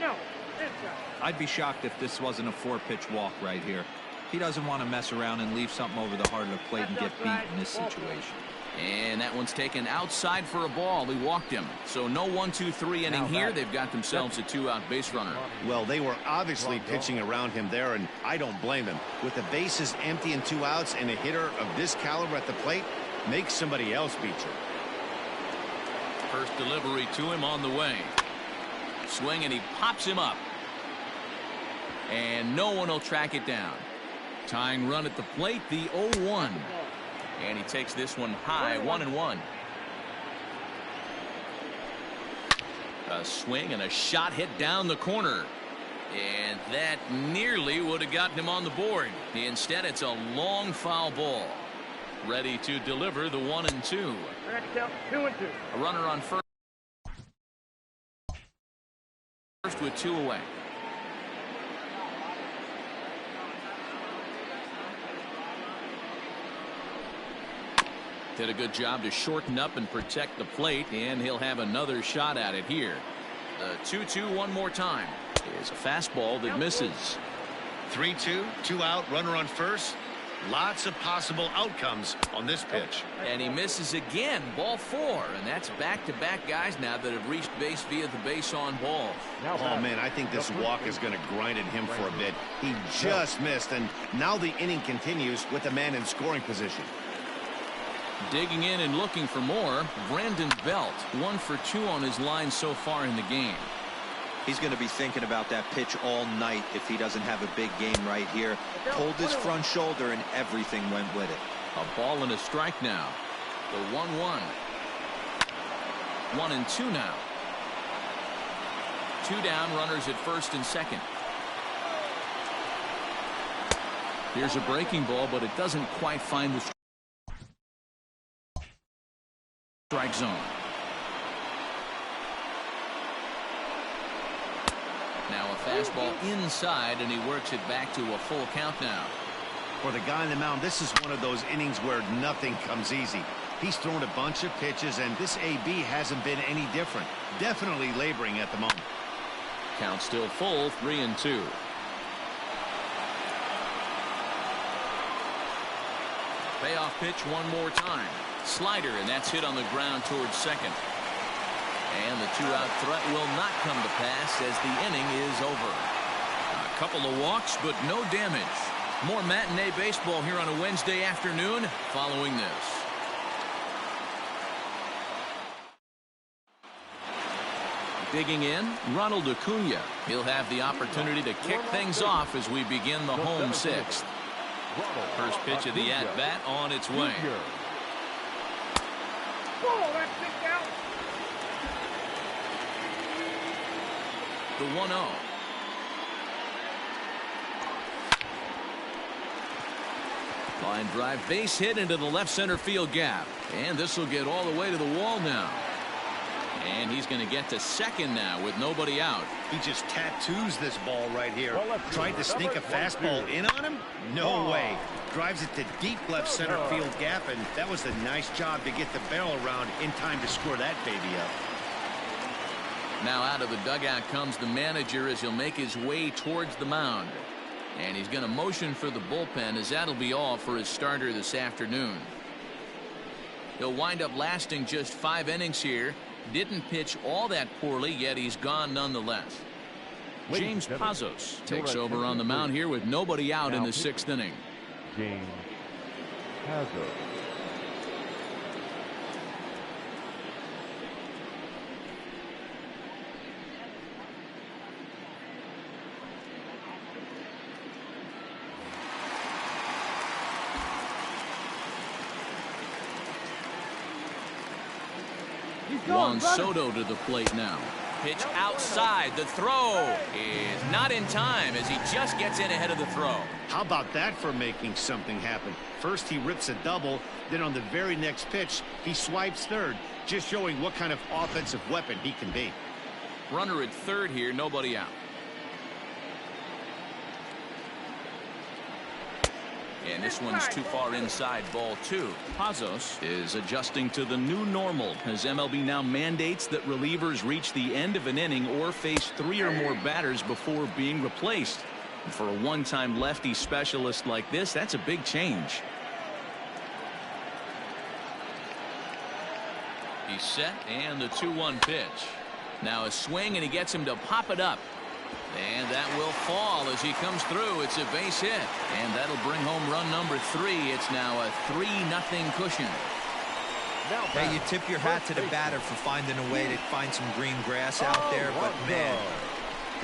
E: No, inside.
D: I'd be shocked if this wasn't a 4-pitch walk right here. He doesn't want to mess around and leave something over the heart of the plate and get beat in this situation.
A: And that one's taken outside for a ball. He walked him. So no 1-2-3 inning here. They've got themselves a 2-out base runner.
B: Well, they were obviously pitching around him there, and I don't blame him. With the bases empty and 2 outs and a hitter of this caliber at the plate, make somebody else beat you.
A: First delivery to him on the way. Swing, and he pops him up. And no one will track it down. Tying run at the plate, the 0-1. And he takes this one high, 1-1. A swing and a shot hit down the corner. And that nearly would have gotten him on the board. Instead, it's a long foul ball. Ready to deliver the 1-2.
E: Count 2-2.
A: A runner on first with 2 away. Did a good job to shorten up and protect the plate, and he'll have another shot at it here. The 2-2 one more time. Is a fastball that misses.
B: 3-2, 2 out, runner on first. Lots of possible outcomes on this pitch.
A: And he misses again, ball 4, and that's back-to-back guys now that have reached base via the base on ball.
B: Oh man, I think this walk is going to grind at him for a bit. He just missed, and now the inning continues with the man in scoring position.
A: Digging in and looking for more, Brandon Belt, 1 for 2 on his line so far in the game.
D: He's going to be thinking about that pitch all night if he doesn't have a big game right here. Pulled his front shoulder and everything went with it.
A: A ball and a strike now. The 1-1. 1-2 now. 2 down, runners at first and second. Here's a breaking ball, but it doesn't quite find the strike zone. Now a fastball inside, and he works it back to a full count now.
B: For the guy on the mound, this is one of those innings where nothing comes easy. He's thrown a bunch of pitches, and this AB hasn't been any different. Definitely laboring at the moment.
A: Count still full, 3-2. Payoff pitch one more time. Slider, and that's hit on the ground towards second. And the 2-out threat will not come to pass as the inning is over. A couple of walks, but no damage. More matinee baseball here on a Wednesday afternoon following this. Digging in, Ronald Acuna. He'll have the opportunity to kick things off as we begin the home 6th. First pitch of the at-bat on its way.
E: Oh, that's kicked out.
A: The 1-0. Line drive, base hit into the left center field gap. And this will get all the way to the wall now. And he's going to get to second now with nobody out.
B: He just tattoos this ball right here. Tried to sneak a fastball in on him? No way. Drives it to deep left center field gap, and that was a nice job to get the barrel around in time to score that baby up.
A: Now out of the dugout comes the manager as he'll make his way towards the mound. And he's going to motion for the bullpen as that'll be all for his starter this afternoon. He'll wind up lasting just 5 innings here. Didn't pitch all that poorly, yet he's gone nonetheless. James Pazos takes over on the mound here with nobody out in the 6th inning.
C: James Pazos.
A: Juan Soto to the plate now. Pitch outside. The throw is not in time as he just gets in ahead of the throw.
B: How about that for making something happen? First he rips a double, then on the very next pitch he swipes third, just showing what kind of offensive weapon he can be.
A: Runner at third here, nobody out. And this one's too far inside, ball 2. Pazos is adjusting to the new normal as MLB now mandates that relievers reach the end of an inning or face 3 or more batters before being replaced. And for a one-time lefty specialist like this, that's a big change. He's set, and the 2-1 pitch. Now a swing, and he gets him to pop it up. And that will fall as he comes through. It's a base hit, and that'll bring home run number 3. It's now a 3-0 cushion.
D: Hey, you tip your hat to the batter for finding a way to find some green grass out there, but man,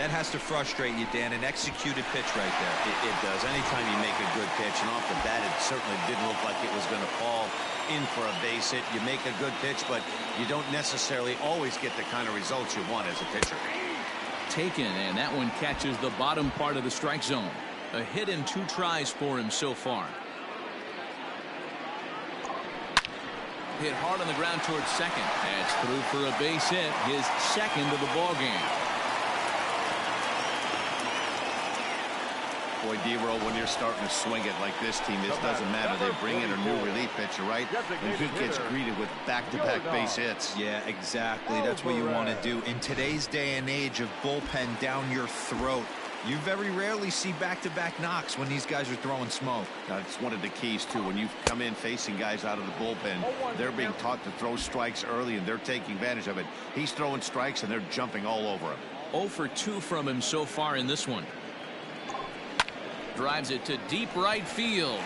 D: that has to frustrate you, Dan. An executed pitch right there.
B: It does. Anytime you make a good pitch, and off the bat, it certainly didn't look like it was going to fall in for a base hit. You make a good pitch, but you don't necessarily always get the kind of results you want as a pitcher.
A: Taken, and that one catches the bottom part of the strike zone. A hit in 2 tries for him so far. Hit hard on the ground towards second. That's through for a base hit, his second of the ball game.
B: Boy, D-Roll, when you're starting to swing it like this team, it doesn't matter. They bring in a new relief pitcher, right? And he gets greeted with back-to-back base hits.
D: Yeah, exactly. That's what you want to do. In today's day and age of bullpen down your throat, you very rarely see back-to-back knocks when these guys are throwing smoke.
B: That's one of the keys, too. When you come in facing guys out of the bullpen, they're being taught to throw strikes early, and they're taking advantage of it. He's throwing strikes, and they're jumping all over him.
A: 0 for 2 from him so far in this one. Drives it to deep right field.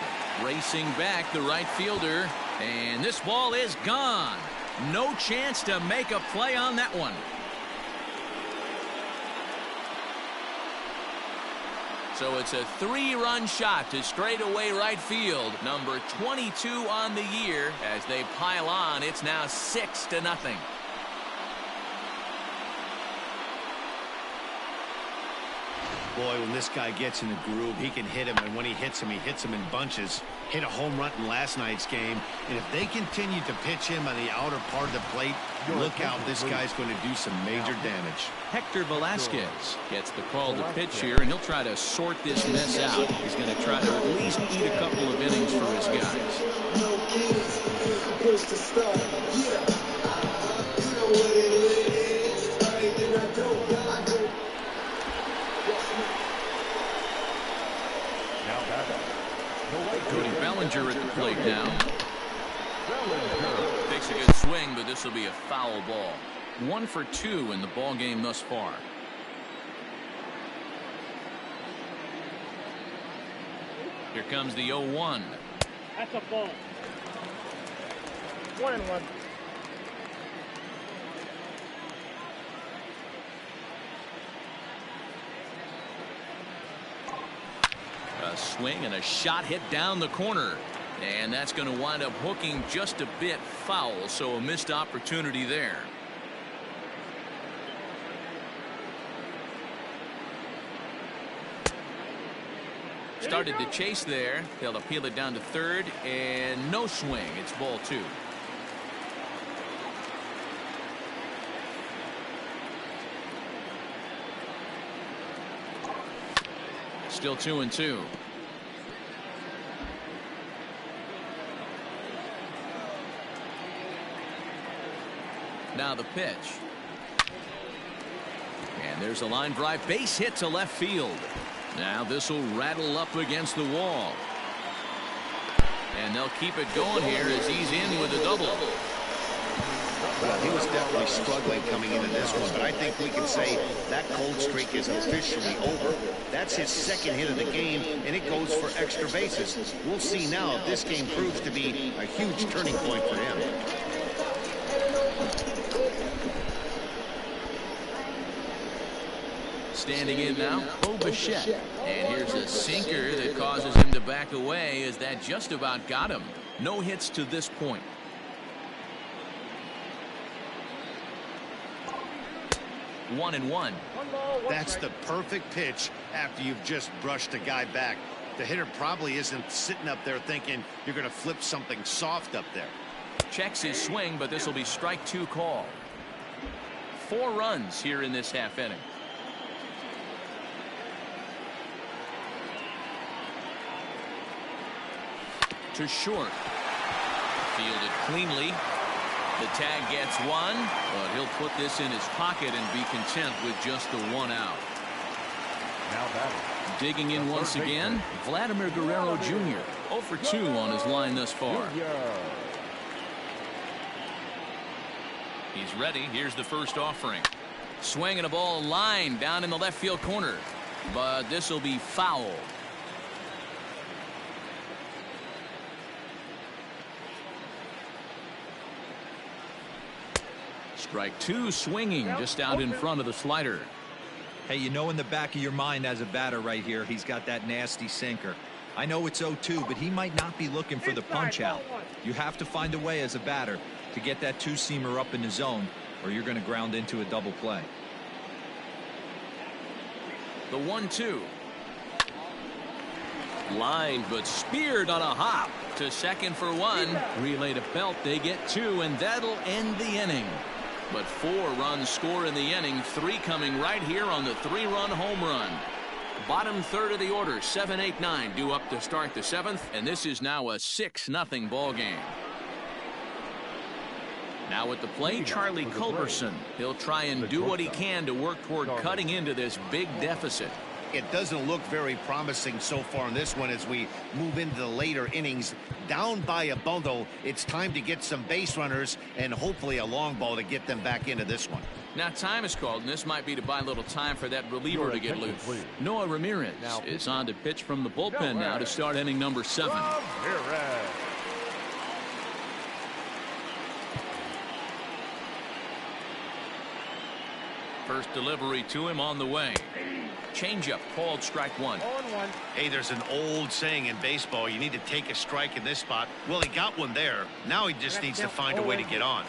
A: Racing back the right fielder. And this ball is gone. No chance to make a play on that one. So it's a 3-run shot to straightaway right field. Number 22 on the year. As they pile on, it's now 6-0.
B: Boy, when this guy gets in the groove, he can hit him, and when he hits him in bunches. Hit a home run in last night's game, and if they continue to pitch him on the outer part of the plate, look out, this guy's going to do some major damage.
A: Hector Velasquez gets the call to pitch here, and he'll try to sort this mess out. He's going to try to at least eat a couple of innings for his guys. Cody Bellinger at the plate now. Takes a good swing, but this will be a foul ball. 1 for 2 in the ball game thus far. Here comes the 0-1.
E: That's a ball. 1-1.
A: A swing and a shot hit down the corner. And that's going to wind up hooking just a bit foul, so a missed opportunity there. Started to chase there. They'll appeal it down to third, and no swing. It's ball 2. Still 2-2. Now the pitch. And there's a line drive base hit to left field. Now this will rattle up against the wall. And they'll keep it going here as he's in with a double.
B: Well, he was definitely struggling coming into this one, but I think we can say that cold streak is officially over. That's his second hit of the game, and it goes for extra bases. We'll see now if this game proves to be a huge turning point for him.
A: Standing in now, Bo Bichette. And here's a sinker that causes him to back away as that just about got him. No hits to this point. 1-1.
B: That's the perfect pitch after you've just brushed a guy back. The hitter probably isn't sitting up there thinking you're going to flip something soft up there.
A: Checks his swing, but this will be strike 2 call. 4 runs here in this half inning. to short. Fielded cleanly. The tag gets one, but he'll put this in his pocket and be content with just the one out.
C: Now batting.
A: Digging in once again, Vladimir Guerrero Jr. 0 for 2 on his line thus far. He's ready. Here's the first offering. Swinging a ball line down in the left field corner, but this will be foul. Strike two, swinging just out in front of the slider.
D: Hey, you know in the back of your mind as a batter right here, he's got that nasty sinker. I know it's 0-2, but he might not be looking for the punch out. You have to find a way as a batter to get that two-seamer up in the zone, or you're going to ground into a double play.
A: The 1-2.
F: Lined but speared on a hop.
A: To second for one. Relay to Belt. They get two, and that'll end the inning. But 4 runs score in the inning, 3 coming right here on the 3-run home run. Bottom third of the order, 7, 8, 9 due up to start the 7th, and this is now a 6-0 ball game. Now at the plate, Charlie Culberson. He'll try and do what he can to work toward cutting into this big deficit.
B: It doesn't look very promising so far in this one as we move into the later innings. Down by a bundle, it's time to get some base runners and hopefully a long ball to get them back into this one.
A: Now time is called, and this might be to buy a little time for that reliever to get loose. Noah Ramirez is on to pitch from the bullpen now to start inning number 7. First delivery to him on the way. Changeup called strike 1.
B: Hey, there's an old saying in baseball, you need to take a strike in this spot. Well, he got one there. Now he just needs to find a way to get on.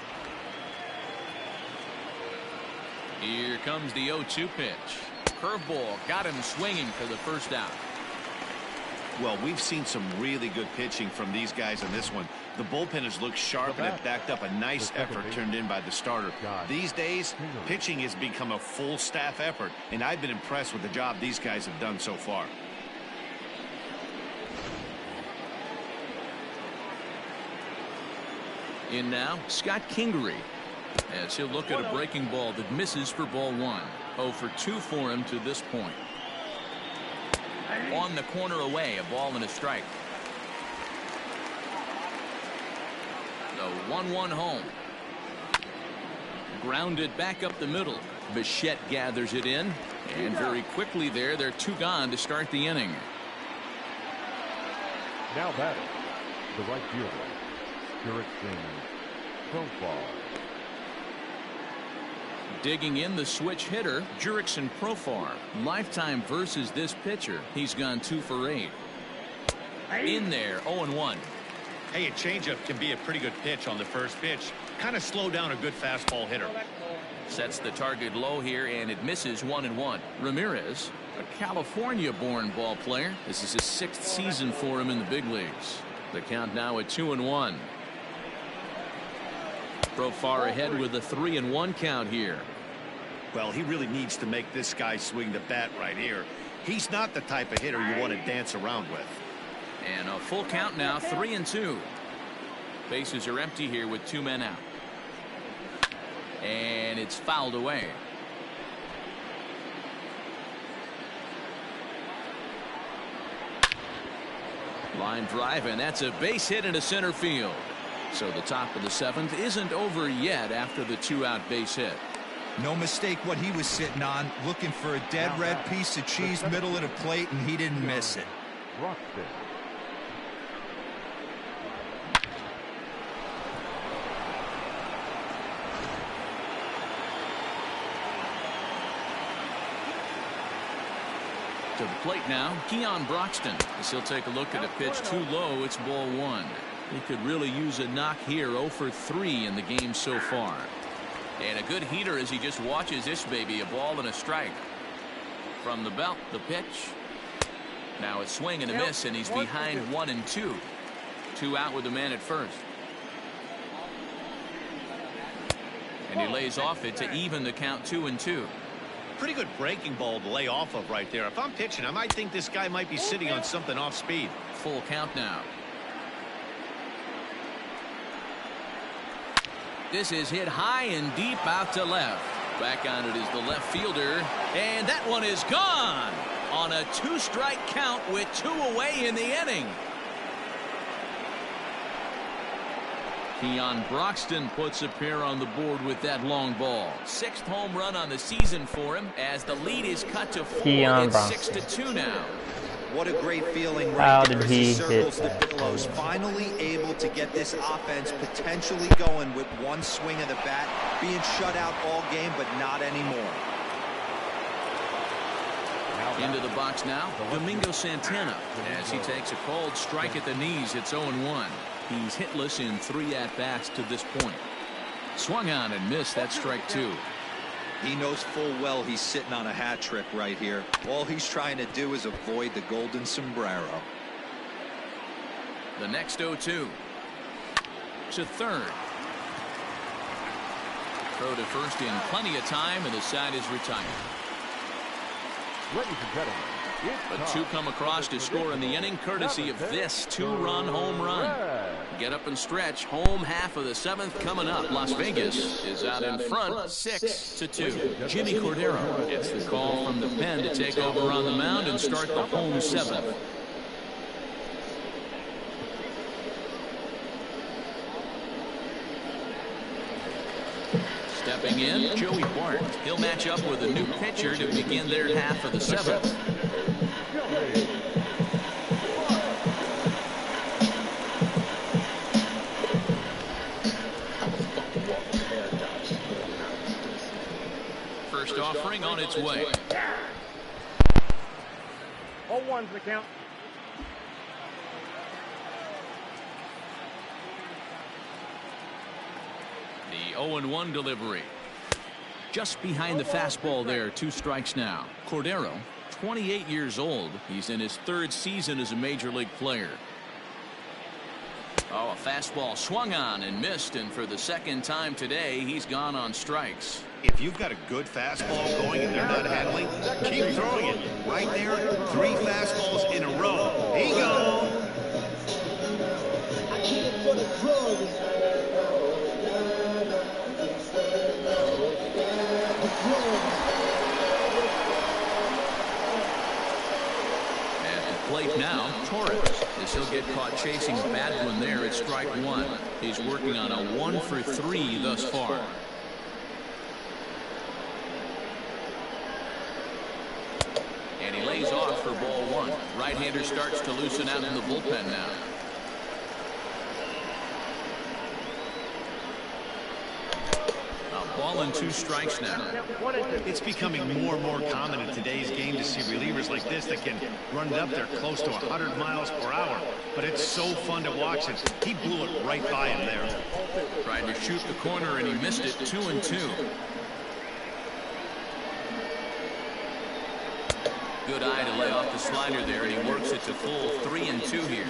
A: Here comes the 0-2 pitch. Curveball got him swinging for the first out.
B: Well, we've seen some really good pitching from these guys on this one. The bullpen has looked sharp and have backed up a nice effort turned in by the starter. These days, pitching has become a full staff effort, and I've been impressed with the job these guys have done so far.
A: In now, Scott Kingery, as he'll look at a breaking ball that misses for ball 1. 0 for 2 for him to this point. On the corner away, a ball and a strike. The 1-1 home. Grounded back up the middle. Bichette gathers it in, and very quickly they're 2 gone to start the inning.
C: Now batting, the right fielder, Jurickson Profar.
A: Digging in the switch hitter, Jurickson Profar. Lifetime versus this pitcher. He's gone 2 for 8. In there, 0-1.
B: Hey, a changeup can be a pretty good pitch on the first pitch. Kind of slow down a good fastball hitter.
A: Sets the target low here, and it misses 1-1. Ramirez, a California-born ball player. This is his 6th season for him in the big leagues. The count now at 2-1. Profar ahead with a 3-1 count here.
B: Well, he really needs to make this guy swing the bat right here. He's not the type of hitter you want to dance around with.
A: And a full count now, 3-2. Bases are empty here with 2 men out. And it's fouled away. Line drive, and that's a base hit into center field. So the top of the 7th isn't over yet after the 2-out base hit.
D: No mistake what he was sitting on, looking for a dead red piece of cheese middle of the plate, and he didn't miss it.
A: To the plate now, Keon Broxton, as he'll take a look at a pitch too low. It's ball 1. He could really use a knock here. 0 for 3 in the game so far. And a good heater as he just watches this baby. A ball and a strike. From the belt, the pitch. Now a swing and a miss, and he's behind 1-2. 2 out with the man at first. And he lays off it to even the count 2-2.
B: Pretty good breaking ball to lay off of right there. If I'm pitching, I might think this guy might be sitting on something off speed.
A: Full count now. This is hit high and deep out to left. Back on it is the left fielder, and that one is gone on a 2-strike count with 2 away in the inning. Keon Broxton puts a pair on the board with that long ball. 6th home run on the season for him as the lead is cut to 4. It's 6-2 now.
D: What a great feeling
G: How
D: right
G: did
D: there as
G: he
D: he circles the
G: hit that?
D: pillows. Finally able to get this offense potentially going with one swing of the bat. Being shut out all game, but not anymore.
A: Into the box now, Domingo Santana, as he takes a called strike at the knees. It's 0-1. He's hitless in 3 at-bats to this point. Swung on and missed. That strike 2.
D: He knows full well he's sitting on a hat trick right here. All he's trying to do is avoid the golden sombrero.
A: The next 0-2. To third. Throw to first in plenty of time, and the side is retired.
C: Ladies and gentlemen,
A: But 2 come across to score in the inning, courtesy of this 2-run home run. Get up and stretch. Home half of the 7th coming up. Las Vegas is out in front, 6-2. Jimmy Cordero gets the call from the pen to take over on the mound and start the home 7th. Stepping in, Joey Bart. He'll match up with a new pitcher to begin their half of the 7th. First offering on its way.
E: 0-1's the count.
A: The 0-1 delivery. Just behind the fastball there. 2 strikes now. Cordero, 28 years old. He's in his 3rd season as a major league player. Oh, a fastball swung on and missed, and for the 2nd time today, he's gone on strikes.
B: If you've got a good fastball going and they're not handling, keep throwing it. Right there, 3 fastballs in a row. He goes.
A: At the plate now, Torres. As he'll get caught chasing a bad one there at strike 1. He's working on a 1 for 3 thus far. And he lays off for ball 1. Right-hander starts to loosen out in the bullpen now. A ball and 2 strikes now.
B: It's becoming more and more common in today's game to see relievers like this that can run it up there close to 100 miles per hour. But it's so fun to watch it. He blew it right by him there.
A: Tried to shoot the corner and he missed it. 2-2. Good eye to lay off the slider there, and he works it to full 3-2 here.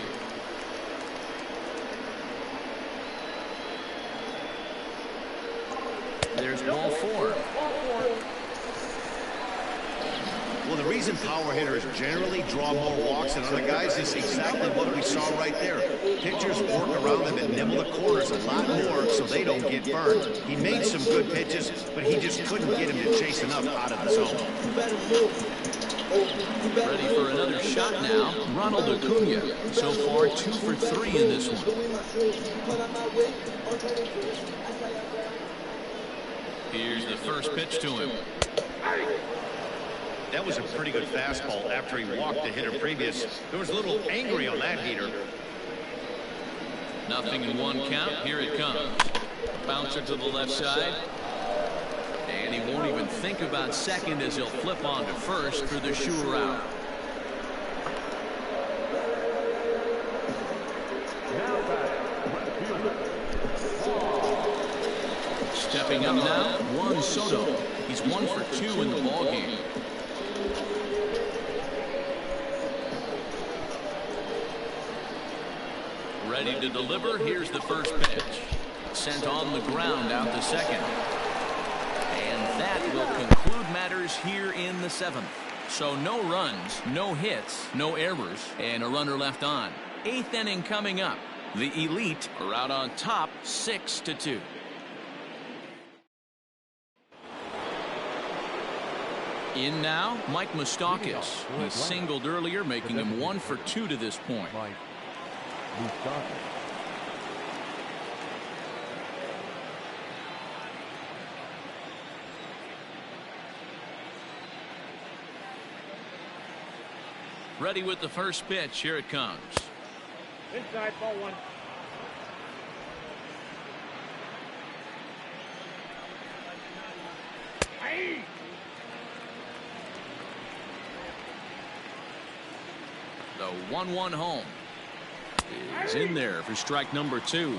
A: There's ball 4.
B: Well, the reason power hitters generally draw more walks than other guys is exactly what we saw right there. Pitchers work around them and nibble the corners a lot more so they don't get burned. He made some good pitches, but he just couldn't get him to chase enough out of the zone.
A: Ready for another shot now. Ronald Acuna. So far 2 for 3 in this one. Here's the first pitch to him.
B: That was a pretty good fastball after he walked the hitter previous. There was a little angry on that heater.
A: Nothing in 1 count. Here it comes. Bouncer to the left side. And he won't even think about second as he'll flip on to first for the sure out. Stepping up now, Juan Soto. He's 1 for 2 in the ballgame. Ready to deliver. Here's the first pitch. Sent on the ground out to second. And that will conclude matters here in the 7th. So no runs, no hits, no errors, and a runner left on. 8th inning coming up. The Elite are out on top 6-2. In now, Mike Moustakas. He singled earlier, making him 1 for 2 to this point.
C: Mike Moustakas.
A: Ready with the first pitch. Here it comes.
E: Inside, ball 1. Aye.
A: The 1-1 home is in there for strike number 2.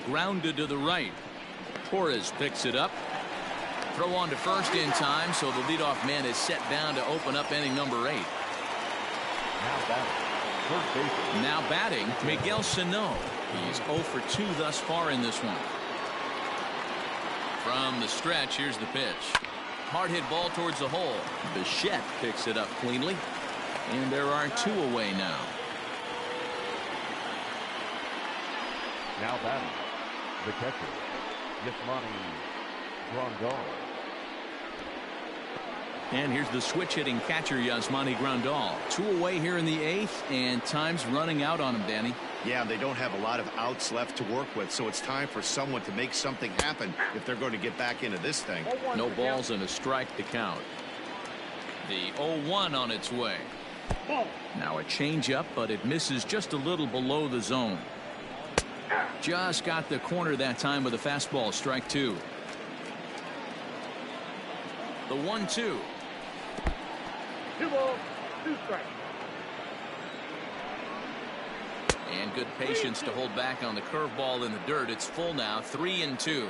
A: Grounded to the right. Torres picks it up. Throw on to first in time, so the leadoff man is set down to open up inning number 8. Now batting, Miguel Sano. He's 0 for 2 thus far in this one. From the stretch, here's the pitch. Hard hit ball towards the hole. Bichette picks it up cleanly. And there are 2 away now.
C: Now batting, the catcher, Yasmani Grandal.
A: And here's the switch hitting catcher, Yasmani Grandal. 2 away here in the 8th, and time's running out on him, Danny.
B: Yeah, they don't have a lot of outs left to work with, so it's time for someone to make something happen if they're going to get back into this thing.
A: No balls and a strike to count. The 0-1 on its way. Now a changeup, but it misses just a little below the zone. Just got the corner that time with a fastball. Strike 2. The 1-2.
E: 2 balls, 2 strikes.
A: And good patience to hold back on the curveball in the dirt. It's full now, 3-2.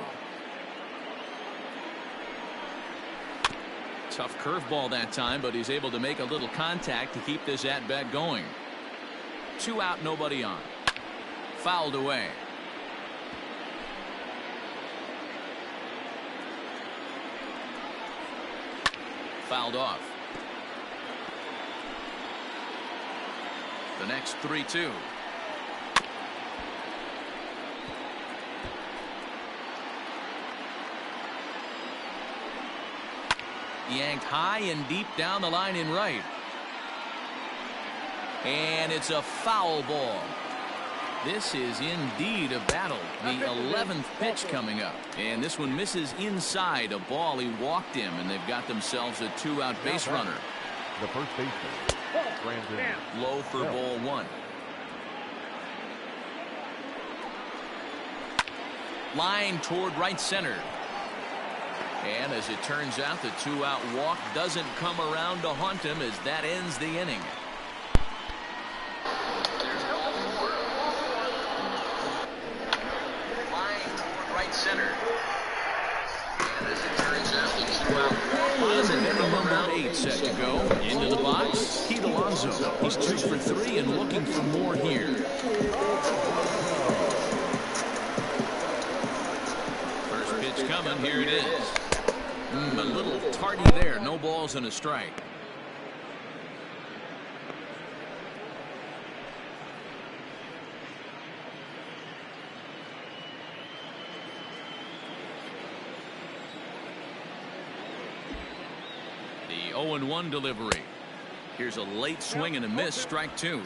A: Tough curveball that time, but he's able to make a little contact to keep this at bat going. 2 out, nobody on. Fouled away. Fouled off. The next 3-2. Yanked high and deep down the line in right. And it's a foul ball. This is indeed a battle. The 11th pitch coming up. And this one misses inside. A ball he walked him, and they've got themselves a 2-out base runner.
C: The first baseman, Brandon.
A: Low for ball 1. Line toward right center. And as it turns out, the 2-out walk doesn't come around to haunt him as that ends the inning. Line toward right center. And as it turns out, the 2-out walk doesn't come around. 8 set to go. Into the box, Pete Alonso. He's 2 for 3 and looking for more here. First pitch coming. Here it is. A little tardy there. No balls and a strike. The 0-1 delivery. Here's a late swing and a miss. Strike 2.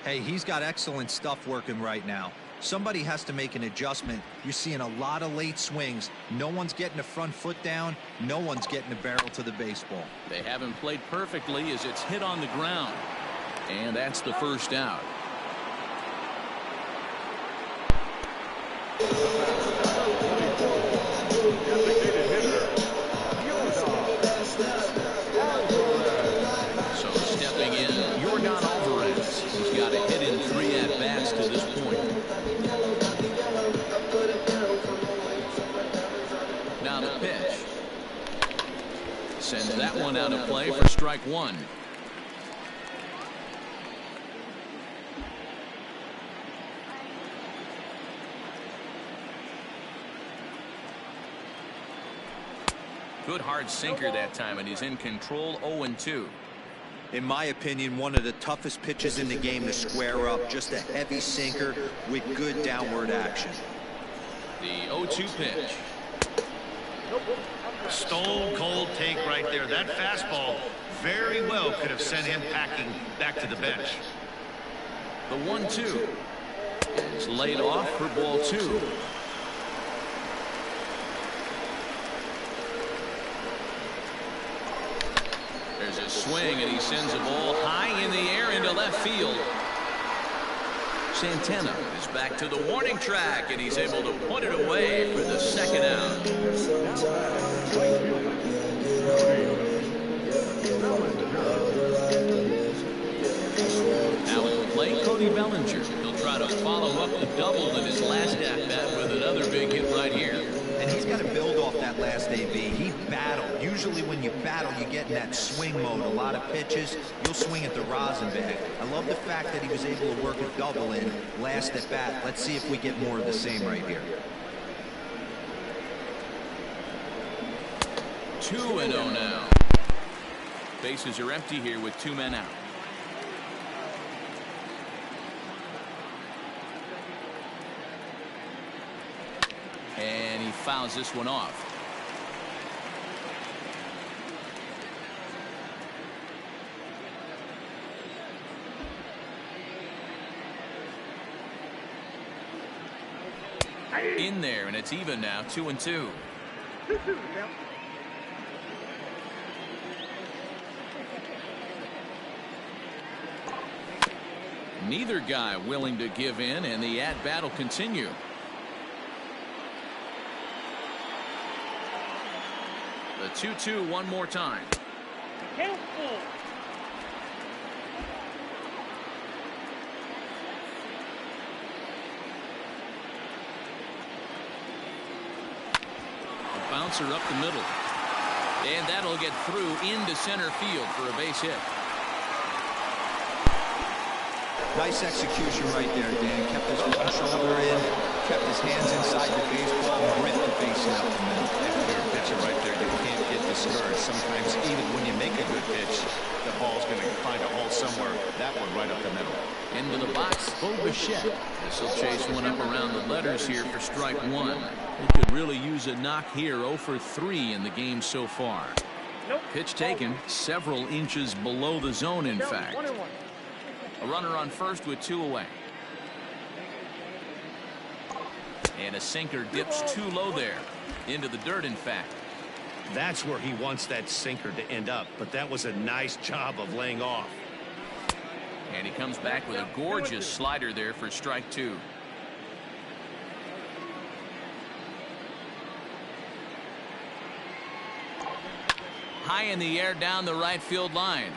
D: Hey, he's got excellent stuff working right now. Somebody has to make an adjustment. You're seeing a lot of late swings. No one's getting the front foot down. No one's getting the barrel to the baseball.
A: They haven't played perfectly as it's hit on the ground. And that's the first out. So stepping in, Yordan Alvarez. He's got a hit in 3 at-bats to this point. Now the pitch. Sends that one out of play for strike 1. Good hard sinker that time, and he's in control. 0-2.
D: In my opinion, one of the toughest pitches in the game to square up. Just a heavy sinker with good downward action.
A: The 0-2 pitch.
B: Stone cold take right there. That fastball very well could have sent him packing back to the bench.
A: The 1-2 is laid off for ball 2. There's a swing, and he sends a ball high in the air into left field. Santana is back to the warning track, and he's able to put it away for the second out. Now in play, Cody Bellinger. He'll try to follow up the double in his last at-bat with another big hit right here.
D: And he's got to build off that last AB. He battled. Usually when you battle, you get in that swing mode. A lot of pitches, you'll swing at the rosin bag. I love the fact that he was able to work a double in last at bat. Let's see if we get more of the same right here.
A: 2-0 now. Bases are empty here with 2 men out. And he fouls this one off. In there, and it's even now, 2-2. Neither guy willing to give in, and the at-bat will continue. The 2-2 one more time.
E: Careful.
A: A bouncer up the middle. And that'll get through into center field for a base hit.
D: Nice execution right there, Dan. Kept his one shoulder in, kept his hands inside the baseball, and ripped the base hit up the middle.
B: If you're a pitcher right there, you can't get discouraged. Sometimes even when you make a good pitch, the ball's going to find a hole somewhere. That one right up the middle.
A: Into the box, Bo Bichette. This will chase one up around the letters here for strike 1. He could really use a knock here. 0 for 3 in the game so far. Pitch taken several inches below the zone, in fact. A runner on first with 2 away. And a sinker dips too low there. Into the dirt, in fact.
B: That's where he wants that sinker to end up, but that was a nice job of laying off.
A: And he comes back with a gorgeous slider there for strike 2. High in the air down the right field line.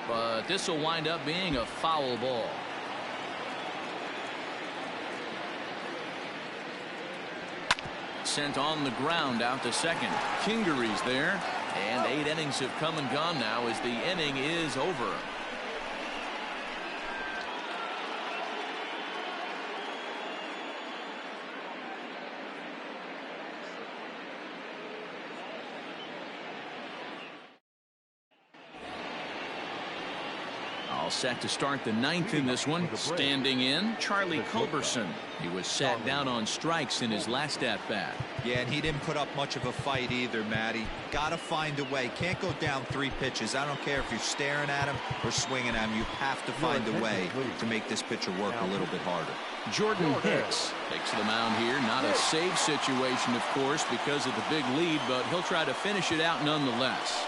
A: But this will wind up being a foul ball. Sent on the ground out to second. Kingery's there. And 8 innings have come and gone now as the inning is over. All set to start the 9th in this one. Standing in, Charlie Culberson. He was sat down on strikes in his last at-bat.
D: Yeah, and he didn't put up much of a fight either, Matty. Got to find a way. Can't go down 3 pitches. I don't care if you're staring at him or swinging at him. You have to find a way to make this pitcher work a little bit harder.
A: Jordan Hicks takes the mound here. Not a save situation, of course, because of the big lead, but he'll try to finish it out nonetheless.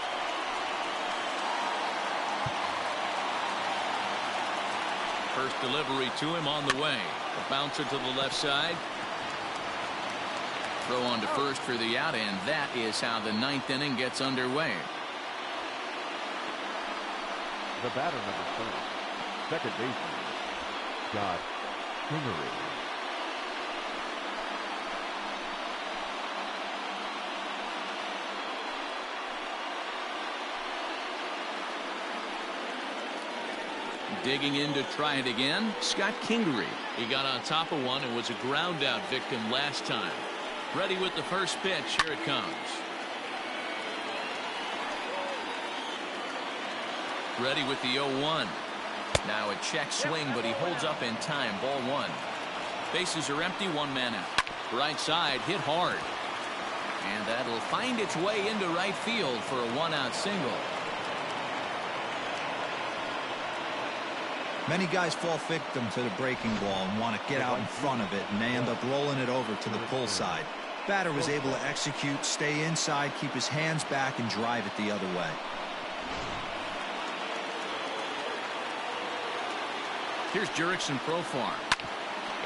A: First delivery to him on the way. A bouncer to the left side. Throw on to first for the out, and that is how the 9th inning gets underway.
C: The batter number 4, second baseman, Scott Kingery.
A: Digging in to try it again, Scott Kingery. He got on top of one and was a ground out victim last time. Ready with the first pitch. Here it comes. Ready with the 0-1. Now a check swing, but he holds up in time. Ball 1. Bases are empty, one man out. Right side hit hard. And that'll find its way into right field for a one-out single.
D: Many guys fall victim to the breaking ball and want to get out in front of it, and they end up rolling it over to the pull side. Batter was able to execute, stay inside, keep his hands back, and drive it the other way.
A: Here's Jurickson Profar.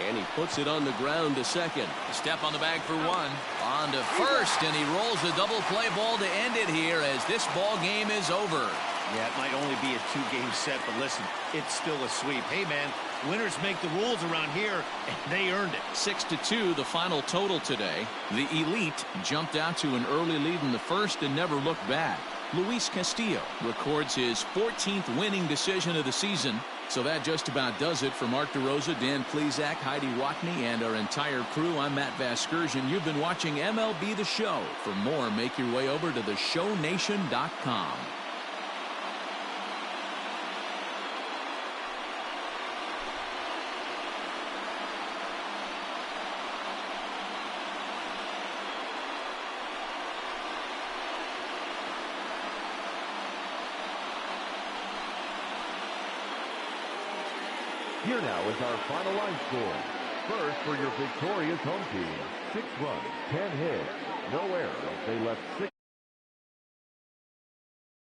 F: And he puts it on the ground to second.
A: Step on the bag for one. On to first, and he rolls the double play ball to end it here as this ball game is over.
B: Yeah, it might only be a 2-game set, but listen, it's still a sweep. Hey, man, winners make the rules around here, and they earned it.
A: 6-2, the final total today. The Elite jumped out to an early lead in the first and never looked back. Luis Castillo records his 14th winning decision of the season. So that just about does it for Mark DeRosa, Dan Plesac, Heidi Watney, and our entire crew. I'm Matt Vasgersian. You've been watching MLB The Show. For more, make your way over to theshownation.com.
C: Here now is our final line score. First for your victorious home team, 6 runs, 10 hits, no errors. They left 6.